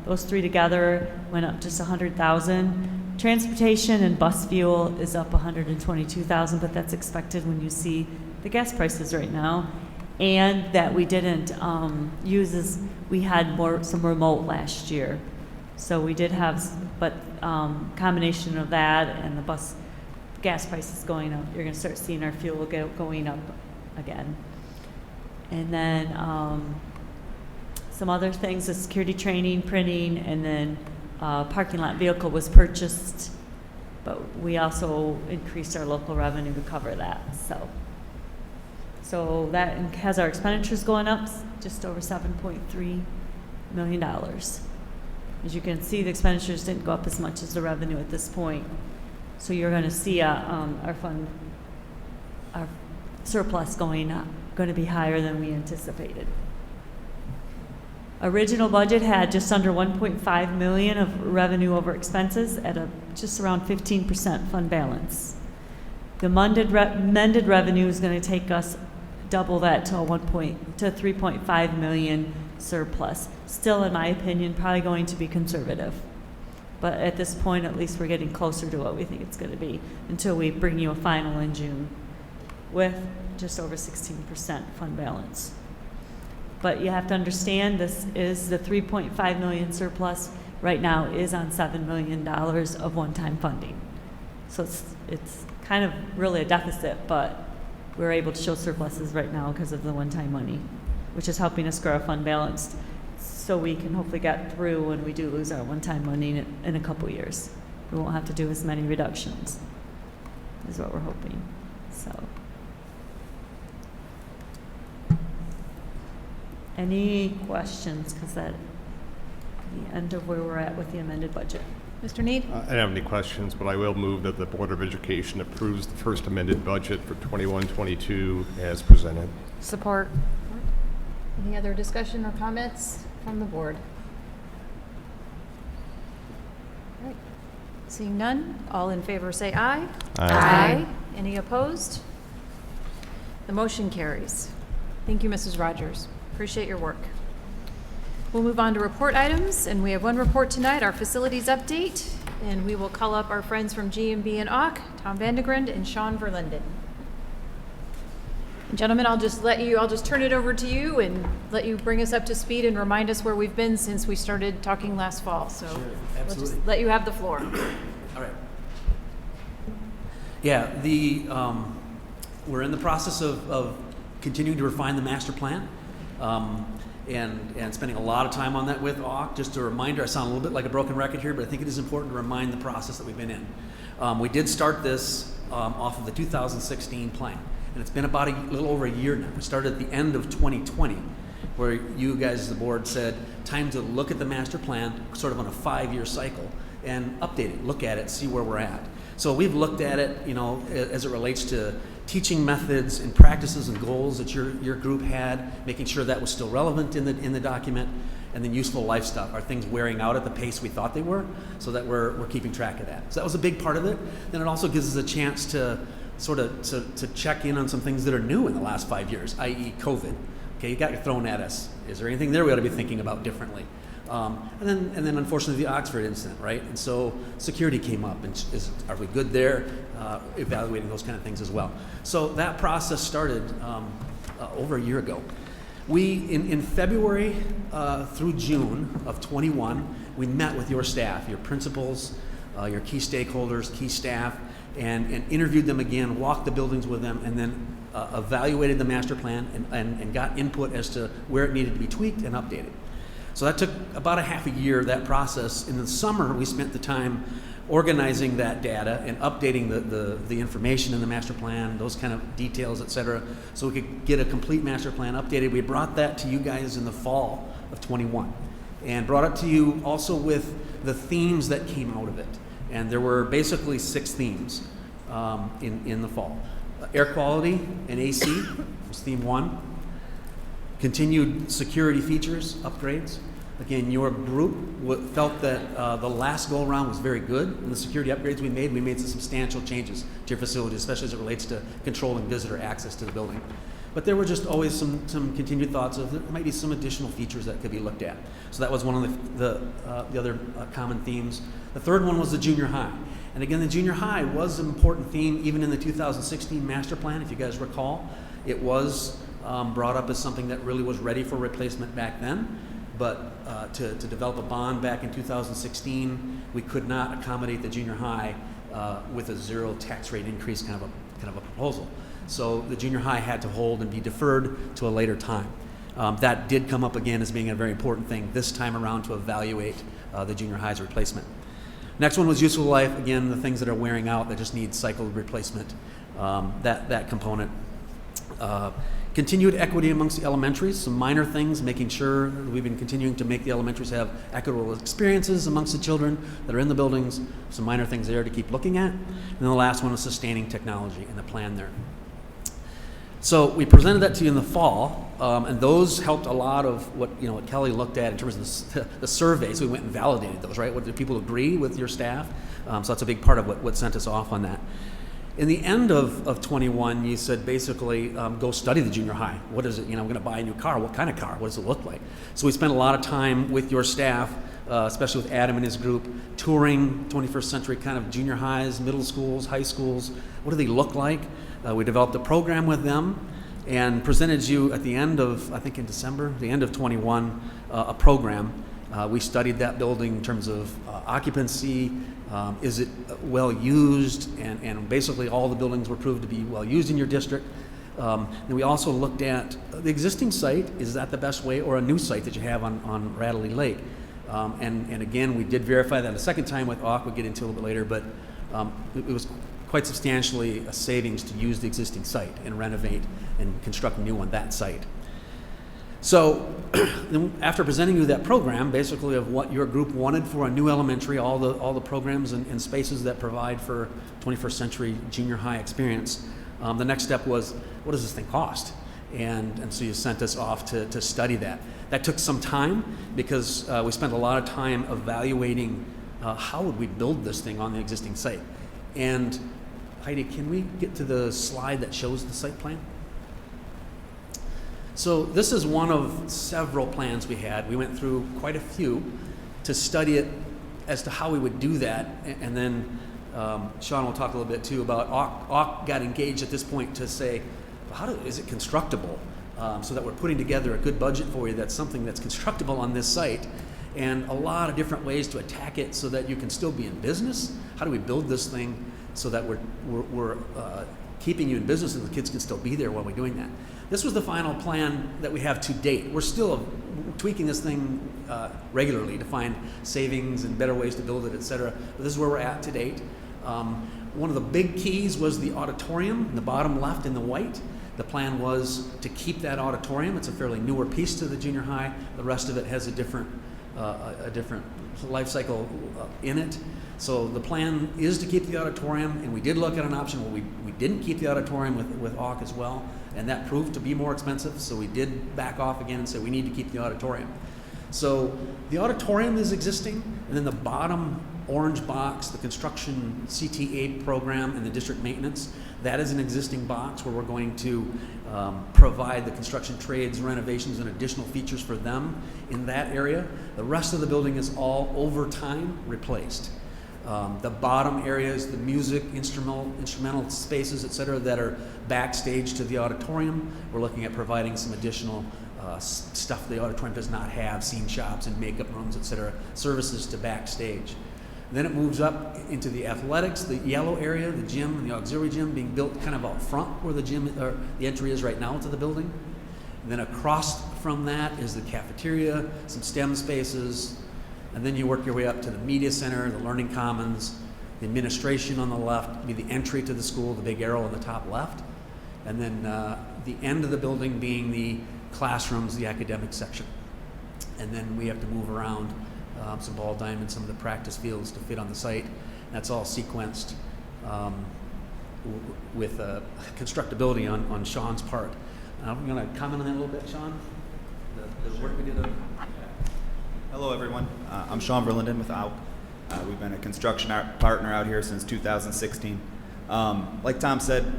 those three together went up just $100,000. Transportation and bus fuel is up $122,000, but that's expected when you see the gas prices right now. And that we didn't we had some remote last year. So we did have, but combination of that and the gas prices going up, you're going to start seeing our fuel going up again. And then some other things, the security training, printing, and then parking lot vehicle was purchased, but we also increased our local revenue to cover that. So that has our expenditures going up just over $7.3 million. As you can see, the expenditures didn't go up as much as the revenue at this point. So you're going to see our surplus going to be higher than we anticipated. Original budget had just under 1.5 million of revenue over expenses at just around 15% fund balance. The amended revenue is going to take us double that to 3.5 million surplus. Still, in my opinion, probably going to be conservative. But at this point, at least we're getting closer to what we think it's going to be until we bring you a final in June with just over 16% fund balance. But you have to understand, this is the 3.5 million surplus right now is on $7 million of one-time funding. So it's kind of really a deficit, but we're able to show surpluses right now because of the one-time money, which is helping us grow our fund balance so we can hopefully get through when we do lose our one-time money in a couple years. We won't have to do as many reductions, is what we're hoping. So Any questions? Because that the end of where we're at with the amended budget. Mr. Need? I don't have any questions, but I will move that the Board of Education approves the first amended budget for 21-22 as presented. Support. Any other discussion or comments from the board? All right. Seeing none, all in favor say aye. Aye. Any opposed? The motion carries. Thank you, Mrs. Rogers. Appreciate your work. We'll move on to report items, and we have one report tonight, our facilities update, and we will call up our friends from GMB and AUK, Tom Vandegrund and Sean Verlinden. Gentlemen, I'll just turn it over to you and let you bring us up to speed and remind us where we've been since we started talking last fall. So Sure, let's absolutely. just let you have the floor. All right. Yeah, we're in the process of continuing to refine the master plan, and spending a lot of time on that with AUK. Just a reminder, I sound a little bit like a broken record here, but I think it is important to remind the process that we've been in. We did start this off of the 2016 plan, and it's been about a little over a year now. We started at the end of 2020, where you guys as the board said, time to look at the master plan sort of on a 5-year cycle and update it, look at it, see where we're at. So we've looked at it, as it relates to teaching methods and practices and goals that your group had, making sure that was still relevant in the document, and then useful life stuff. Are things wearing out at the pace we thought they were, so that we're keeping track of that. So that was a big part of it. Then it also gives us a chance to sort of to check in on some things that are new in the last 5 years, i.e. COVID. Okay, you got it thrown at us. Is there anything there we ought to be thinking about differently? And then unfortunately the Oxford incident, right? And so security came up, and are we good there? Evaluating those kind of things as well. So that process started over a year ago. We, in February through June of 21, we met with your staff, your principals, your key stakeholders, key staff, and interviewed them again, walked the buildings with them, and then evaluated the master plan and got input as to where it needed to be tweaked and updated. So that took about a half a year, that process. In the summer, we spent the time organizing that data and updating the information in the master plan, those kind of details, et cetera, so we could get a complete master plan updated. We brought that to you guys in the fall of 21 and brought it to you also with the themes that came out of it. And there were basically 6 themes in the fall. Air quality and AC was theme 1. Continued security features, upgrades. Again, your group felt that the last go-around was very good in the security upgrades we made. We made some substantial changes to your facility, especially as it relates to controlling visitor access to the building. But there were just always some continued thoughts of there might be some additional features that could be looked at. So that was one of the other common themes. The third one was the junior high. And again, the junior high was an important theme even in the 2016 master plan, if you guys recall. It was brought up as something that really was ready for replacement back then, but to develop a bond back in 2016, we could not accommodate the junior high with a 0 tax rate increase kind of a proposal. So the junior high had to hold and be deferred to a later time. That did come up again as being a very important thing this time around to evaluate the junior high's replacement. Next one was useful life. Again, the things that are wearing out that just need cycled replacement, that component. Continued equity amongst the elementaries, some minor things, making sure that we've been continuing to make the elementaries have equitable experiences amongst the children that are in the buildings, some minor things there to keep looking at. And then the last one is sustaining technology and the plan there. So we presented that to you in the fall, and those helped a lot of what Kelly looked at in terms of the surveys. We went and validated those, right? What did people agree with your staff? So that's a big part of what sent us off on that. In the end of 21, you said basically go study the junior high. What is it? I'm going to buy a new car. What kind of car? What does it look like? So we spent a lot of time with your staff, especially with Adam and his group, touring 21st century kind of junior highs, middle schools, high schools. What do they look like? We developed a program with them and presented you at the end of, I think in December, the end of 21, a program. We studied that building in terms of occupancy. Is it well used? And basically all the buildings were proved to be well used in your district. And we also looked at the existing site. Is that the best way, or a new site that you have on Radley Lake? And again, we did verify that a second time with AUK. We'll get into a little bit later, but it was quite substantially a savings to use the existing site and renovate and construct a new one, that site. So then after presenting you that program, basically of what your group wanted for a new elementary, all the programs and spaces that provide for 21st century junior high experience, the next step was, what does this thing cost? And so you sent us off to study that. That took some time because we spent a lot of time evaluating how would we build this thing on the existing site. And Heidi, can we get to the slide that shows the site plan? So this is one of several plans we had. We went through quite a few to study it as to how we would do that. And then Sean will talk a little bit too about AUK got engaged at this point to say, well, is it constructible? So that we're putting together a good budget for you that's something that's constructible on this site, and a lot of different ways to attack it so that you can still be in business. How do we build this thing so that we're keeping you in business and the kids can still be there while we're doing that? This was the final plan that we have to date. We're still tweaking this thing regularly to find savings and better ways to build it, et cetera. But this is where we're at to date. One of the big keys was the auditorium in the bottom left in the white. The plan was to keep that auditorium. It's a fairly newer piece to the junior high. The rest of it has a different life cycle in it. So the plan is to keep the auditorium, and we did look at an option where we didn't keep the auditorium with AUK as well, and that proved to be more expensive, so we did back off again and say we need to keep the auditorium. So the auditorium is existing, and then the bottom orange box, the construction CTA program and the district maintenance, that is an existing box where we're going to provide the construction trades, renovations, and additional features for them in that area. The rest of the building is all over time replaced. The bottom areas, the music, instrumental spaces, et cetera, that are backstage to the auditorium, we're looking at providing some additional stuff the auditorium does not have, scene shops and makeup rooms, et cetera, services to backstage. And then it moves up into the athletics, the yellow area, the gym, and the auxiliary gym being built kind of out front where the gym or the entry is right now to the building. And then across from that is the cafeteria, some STEM spaces, and then you work your way up to the media center, the learning commons, the administration on the left, be the entry to the school, the big arrow on the top left, and then the end of the building being the classrooms, the academic section. And then we have to move around some ball diamonds, some of the practice fields to fit on the site. That's all sequenced with constructability on Sean's part. I'm going to comment on that a little bit, Sean, the work we did. Hello, everyone. I'm Sean Verlinden with AUK. We've been a construction partner out here since 2016. Like Tom said,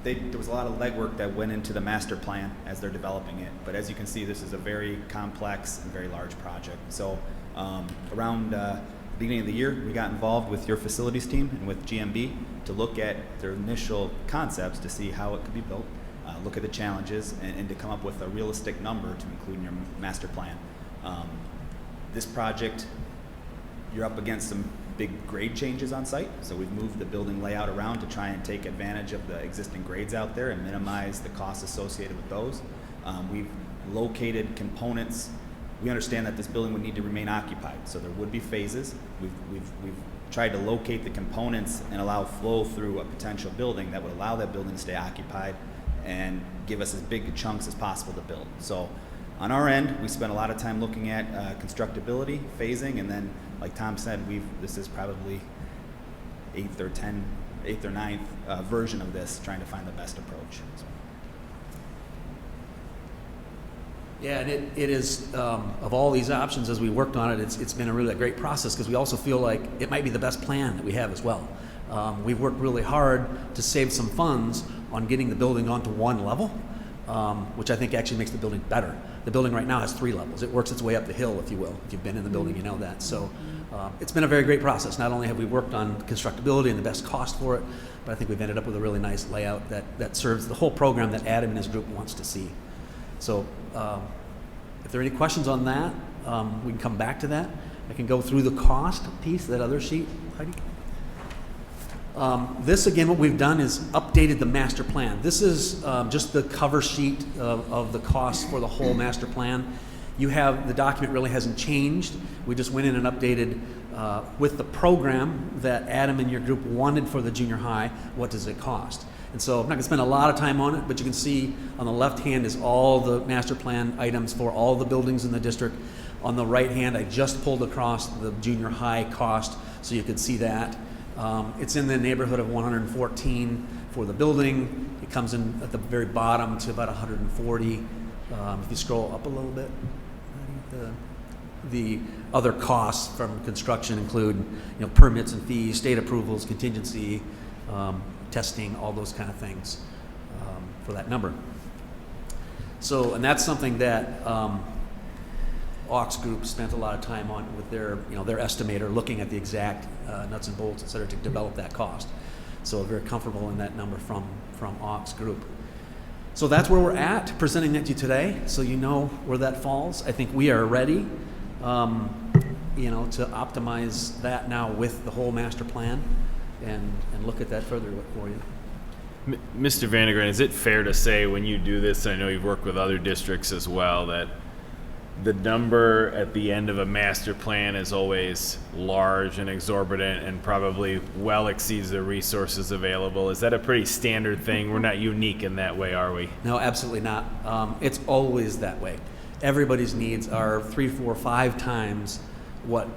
there was a lot of legwork that went into the master plan as they're developing it. But as you can see, this is a very complex and very large project. So around the beginning of the year, we got involved with your facilities team and with GMB to look at their initial concepts to see how it could be built, look at the challenges, and to come up with a realistic number to include in your master plan. This project, you're up against some big grade changes on site, so we've moved the building layout around to try and take advantage of the existing grades out there and minimize the costs associated with those. We've located components. We understand that this building would need to remain occupied, so there would be phases. We've tried to locate the components and allow flow through a potential building that would allow that building to stay occupied and give us as big chunks as possible to build. So on our end, we spent a lot of time looking at constructability, phasing, and then, like Tom said, this is probably eighth or ninth version of this, trying to find the best approach. So. Yeah, and it is, of all these options as we worked on it, it's been a really great process because we also feel like it might be the best plan that we have as well. We've worked really hard to save some funds on getting the building onto one level, which I think actually makes the building better. The building right now has 3 levels. It works its way up the hill, if you will. If you've been in the building, you know that. So it's been a very great process. Not only have we worked on constructability and the best cost for it, but I think we've ended up with a really nice layout that serves the whole program that Adam and his group wants to see. So if there are any questions on that, we can come back to that. I can go through the cost piece, that other sheet, Heidi. This, again, what we've done is updated the master plan. This is just the cover sheet of the cost for the whole master plan. The document really hasn't changed. We just went in and updated with the program that Adam and your group wanted for the junior high, what does it cost? And so I'm not gonna spend a lot of time on it, but you can see on the left hand is all the master plan items for all the buildings in the district. On the right hand, I just pulled across the junior high cost so you could see that. It's in the neighborhood of 114 for the building. It comes in at the very bottom to about 140. If you scroll up a little bit, the other costs from construction include, permits and fees, state approvals, contingency, testing, all those kind of things for that number. So, and that's something that Aux Group spent a lot of time on with their estimator, looking at the exact nuts and bolts, et cetera, to develop that cost. So very comfortable in that number from Aux Group. So that's where we're at, presenting that to you today, so you know where that falls. I think we are ready, to optimize that now with the whole master plan and look at that further for you. Mr. Vandegren, is it fair to say when you do this, I know you've worked with other districts as well, that the number at the end of a master plan is always large and exorbitant and probably well exceeds the resources available? Is that a pretty standard thing? We're not unique in that way, are we? No, absolutely not. It's always that way. Everybody's needs are 3, 4, 5 times what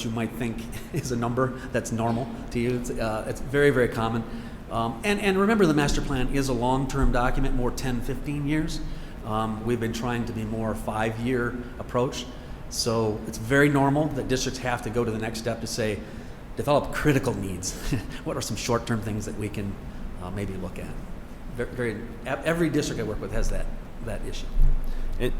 you might think is a number that's normal to you. It's very, very common. And remember, the master plan is a long-term document, more 10, 15 years. We've been trying to be more 5-year approach. So it's very normal that districts have to go to the next step to say, develop critical needs. What are some short-term things that we can maybe look at? Every district I work with has that issue.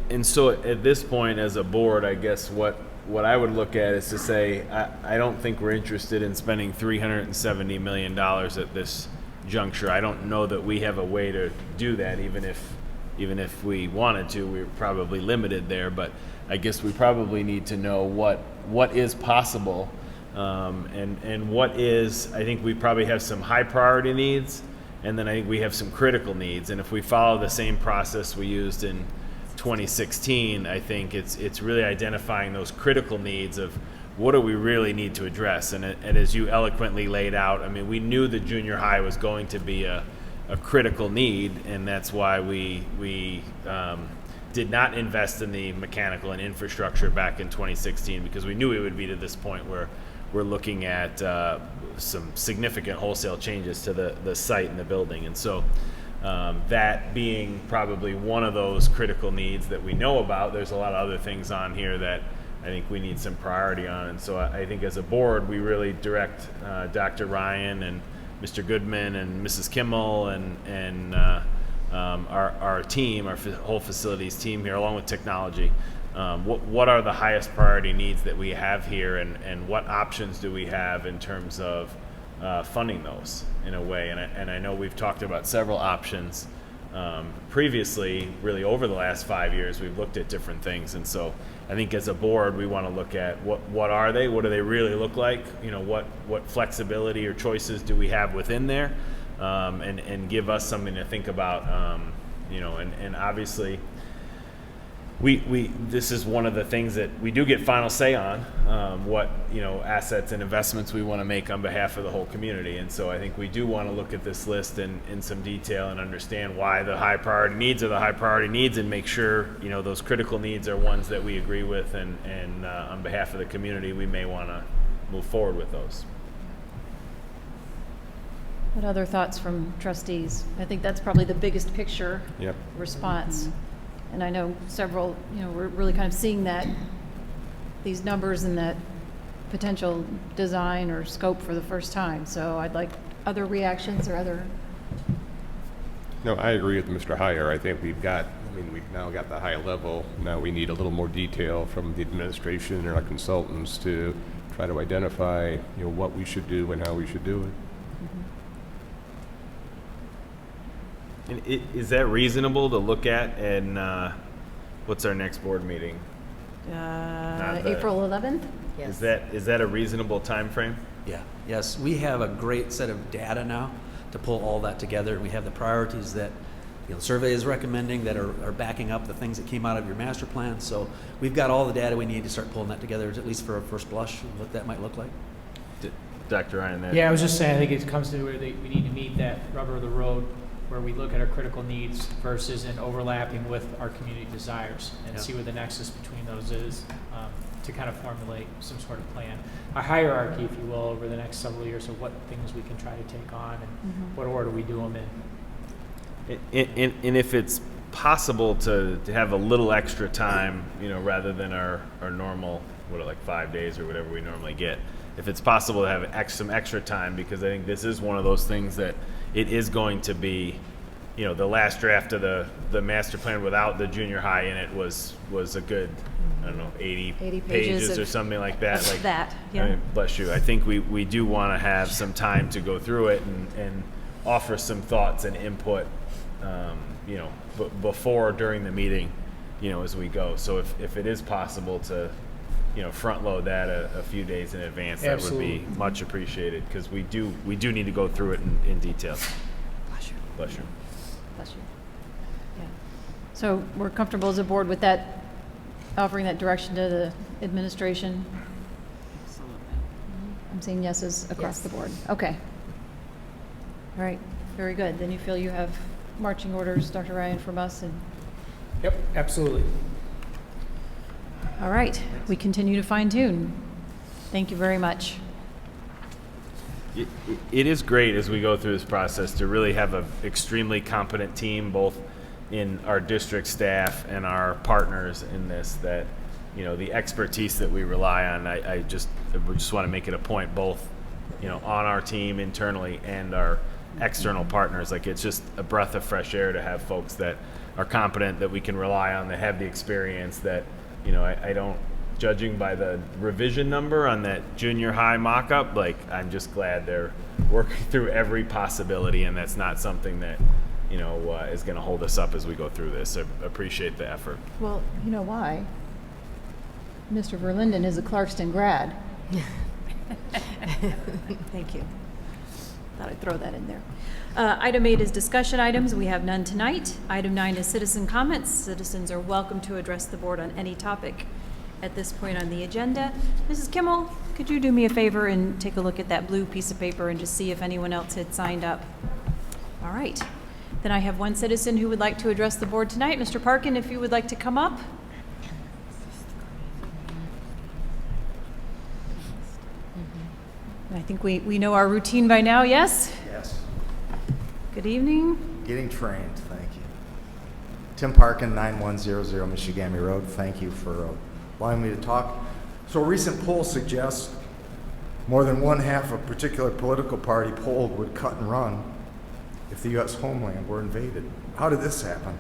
And so at this point as a board, I guess what I would look at is to say, I don't think we're interested in spending $370 million at this juncture. I don't know that we have a way to do that, even if we wanted to. We're probably limited there, but I guess we probably need to know what is possible, and what is, I think we probably have some high priority needs, and then I think we have some critical needs. And if we follow the same process we used in 2016, I think it's really identifying those critical needs of what do we really need to address. And as you eloquently laid out, I mean, we knew the junior high was going to be a critical need, and that's why we did not invest in the mechanical and infrastructure back in 2016, because we knew we would be to this point where we're looking at some significant wholesale changes to the site and the building. And so that being probably one of those critical needs that we know about, there's a lot of other things on here that I think we need some priority on. And so I think as a board, we really direct Dr. Ryan and Mr. Goodman and Mrs. Kimmel and our team, our whole facilities team here, along with technology. What are the highest priority needs that we have here, and what options do we have in terms of funding those in a way? And I know we've talked about several options previously. Really, over the last 5 years, we've looked at different things, and so I think as a board, we want to look at what are they? What do they really look like? What flexibility or choices do we have within there, and give us something to think about. And obviously, we this is one of the things that we do get final say on, what assets and investments we want to make on behalf of the whole community. And so I think we do want to look at this list in some detail and understand why the high priority needs are the high priority needs, and make sure those critical needs are ones that we agree with, and on behalf of the community we may want to move forward with those. What other thoughts from trustees? I think that's probably the biggest picture response. And I know several, we're really kind of seeing these numbers and that potential design or scope for the first time. So I'd like other reactions or other. No, I agree with Mr. Heyer. I think we've now got the high level. Now we need a little more detail from the administration and our consultants to try to identify, what we should do and how we should do it. And is that reasonable to look at? And what's our next board meeting? April 11th? Yes. Is that a reasonable time frame? Yeah. Yes. We have a great set of data now to pull all that together. We have the priorities that the survey is recommending that are backing up the things that came out of your master plan. So we've got all the data we need to start pulling that together, at least for a first blush, and what that might look like. Dr. Ryan, that. Yeah, I was just saying, I think it comes to where we need to meet that rubber of the road, where we look at our critical needs versus and overlapping with our community desires, and Yeah. see where the nexus between those is, to kind of formulate some sort of plan, a hierarchy, if you will, over the next several years of what things we can try to take on and what order we do them in. And if it's possible to have a little extra time, rather than our normal, like 5 days or whatever we normally get, if it's possible to have some extra time, because I think this is one of those things that it is going to be, the last draft of the master plan without the junior high in it was a good, 80 pages or something like that. Like that, yeah. I mean, bless you. I think we do want to have some time to go through it and offer some thoughts and input, before or during the meeting, as we go. So if it is possible to, front load that a few days in advance, that Absolutely. would be much appreciated, because we do need to go through it in detail. Bless you. Bless you. Bless you. Yeah. So we're comfortable as a board with that, offering that direction to the administration? I'm saying yeses across the board. Okay. All right, very good. Then you feel you have marching orders, Dr. Ryan, from us, and Yep, absolutely. all right, we continue to fine tune. Thank you very much. It is great as we go through this process to really have an extremely competent team, both in our district staff and our partners in this, that, the expertise that we rely on, I just want to make it a point, both, on our team internally and our external partners. Like, it's just a breath of fresh air to have folks that are competent, that we can rely on, that have the experience, that, I don't, judging by the revision number on that junior high mock-up, like, I'm just glad they're working through every possibility, and that's not something that, is going to hold us up as we go through this. I appreciate the effort. Well, you know why? Mr. Verlinden is a Clarkston grad. Thank you. Thought I'd throw that in there. Item 8 is discussion items. We have none tonight. Item 9 is citizen comments. Citizens are welcome to address the board on any topic at this point on the agenda. Mrs. Kimmel, could you do me a favor and take a look at that blue piece of paper and just see if anyone else had signed up? All right. Then I have one citizen who would like to address the board tonight. Mr. Parkin, if you would like to come up. I think we know our routine by now, yes? Yes. Good evening. Getting trained, thank you. Tim Parkin, 9100 Michigami Road. Thank you for allowing me to talk. So a recent poll suggests more than one half of a particular political party polled would cut and run if the U.S. homeland were invaded. How did this happen?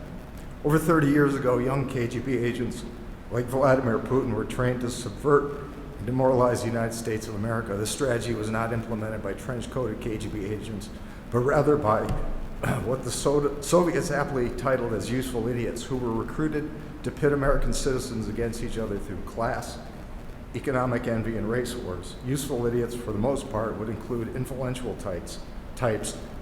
Over 30 years ago, young KGB agents like Vladimir Putin were trained to subvert and demoralize the United States of America. This strategy was not implemented by trench-coated KGB agents, but rather by what the Soviets aptly titled as useful idiots, who were recruited to pit American citizens against each other through class, economic envy, and race wars. Useful idiots, for the most part, would include influential types,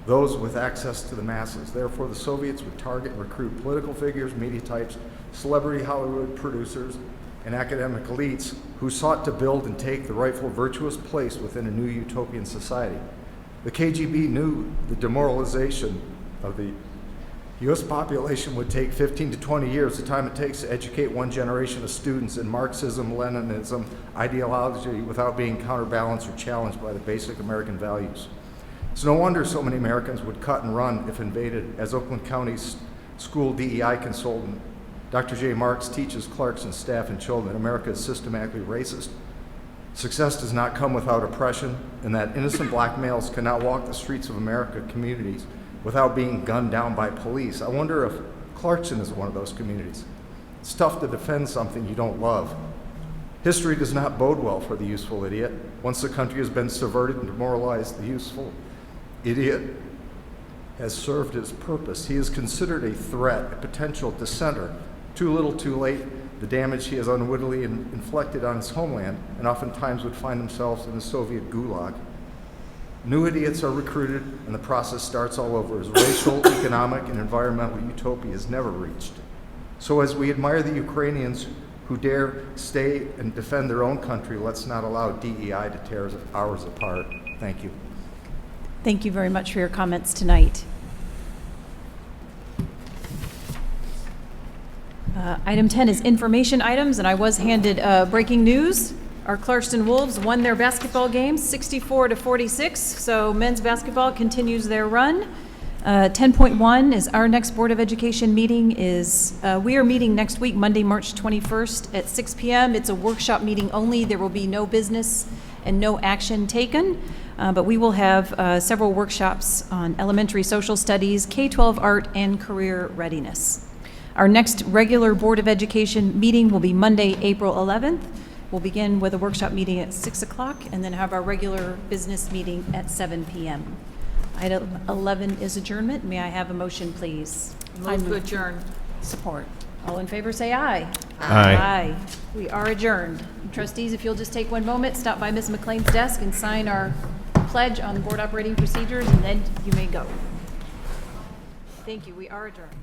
those with access to the masses. Therefore, the Soviets would target and recruit political figures, media types, celebrity Hollywood producers, and academic elites who sought to build and take the rightful virtuous place within a new utopian society. The KGB knew the demoralization of the U.S. population would take 15 to 20 years, the time it takes to educate one generation of students in Marxism, Leninism, ideology without being counterbalanced or challenged by the basic American values. It's no wonder so many Americans would cut and run if invaded. As Oakland County's school DEI consultant, Dr. J. Marks teaches Clarkson staff and children that America is systematically racist. Success does not come without oppression, and that innocent black males cannot walk the streets of America communities without being gunned down by police. I wonder if Clarkson is one of those communities. It's tough to defend something you don't love. History does not bode well for the useful idiot. Once the country has been subverted and demoralized, the useful idiot has served his purpose. He is considered a threat, a potential dissenter. Too little, too late, the damage he has unwittingly inflicted on his homeland, and oftentimes would find themselves in the Soviet gulag. New idiots are recruited, and the process starts all over as racial, economic, and environmental utopia is never reached. So as we admire the Ukrainians who dare stay and defend their own country, let's not allow DEI to tear ours apart. Thank you. Thank you very much for your comments tonight. Item 10 is information items, and I was handed breaking news. Our Clarkston Wolves won their basketball game 64-46, so men's basketball continues their run. 10.1 is our next Board of Education meeting we are meeting next week, Monday, March 21st at 6 p.m. It's a workshop meeting only. There will be no business and no action taken, but we will have several workshops on elementary social studies, K-12 art, and career readiness. Our next regular Board of Education meeting will be Monday, April 11th. We'll begin with a workshop meeting at 6 o'clock and then have our regular business meeting at 7 p.m. Item 11 is adjournment. May I have a motion, please? Move to adjourn. Support. All in favor, say aye. Aye. Aye. We are adjourned. Trustees, if you'll just take one moment, stop by Ms. McLean's desk and sign our pledge on board operating procedures, and then you may go. Thank you. We are adjourned.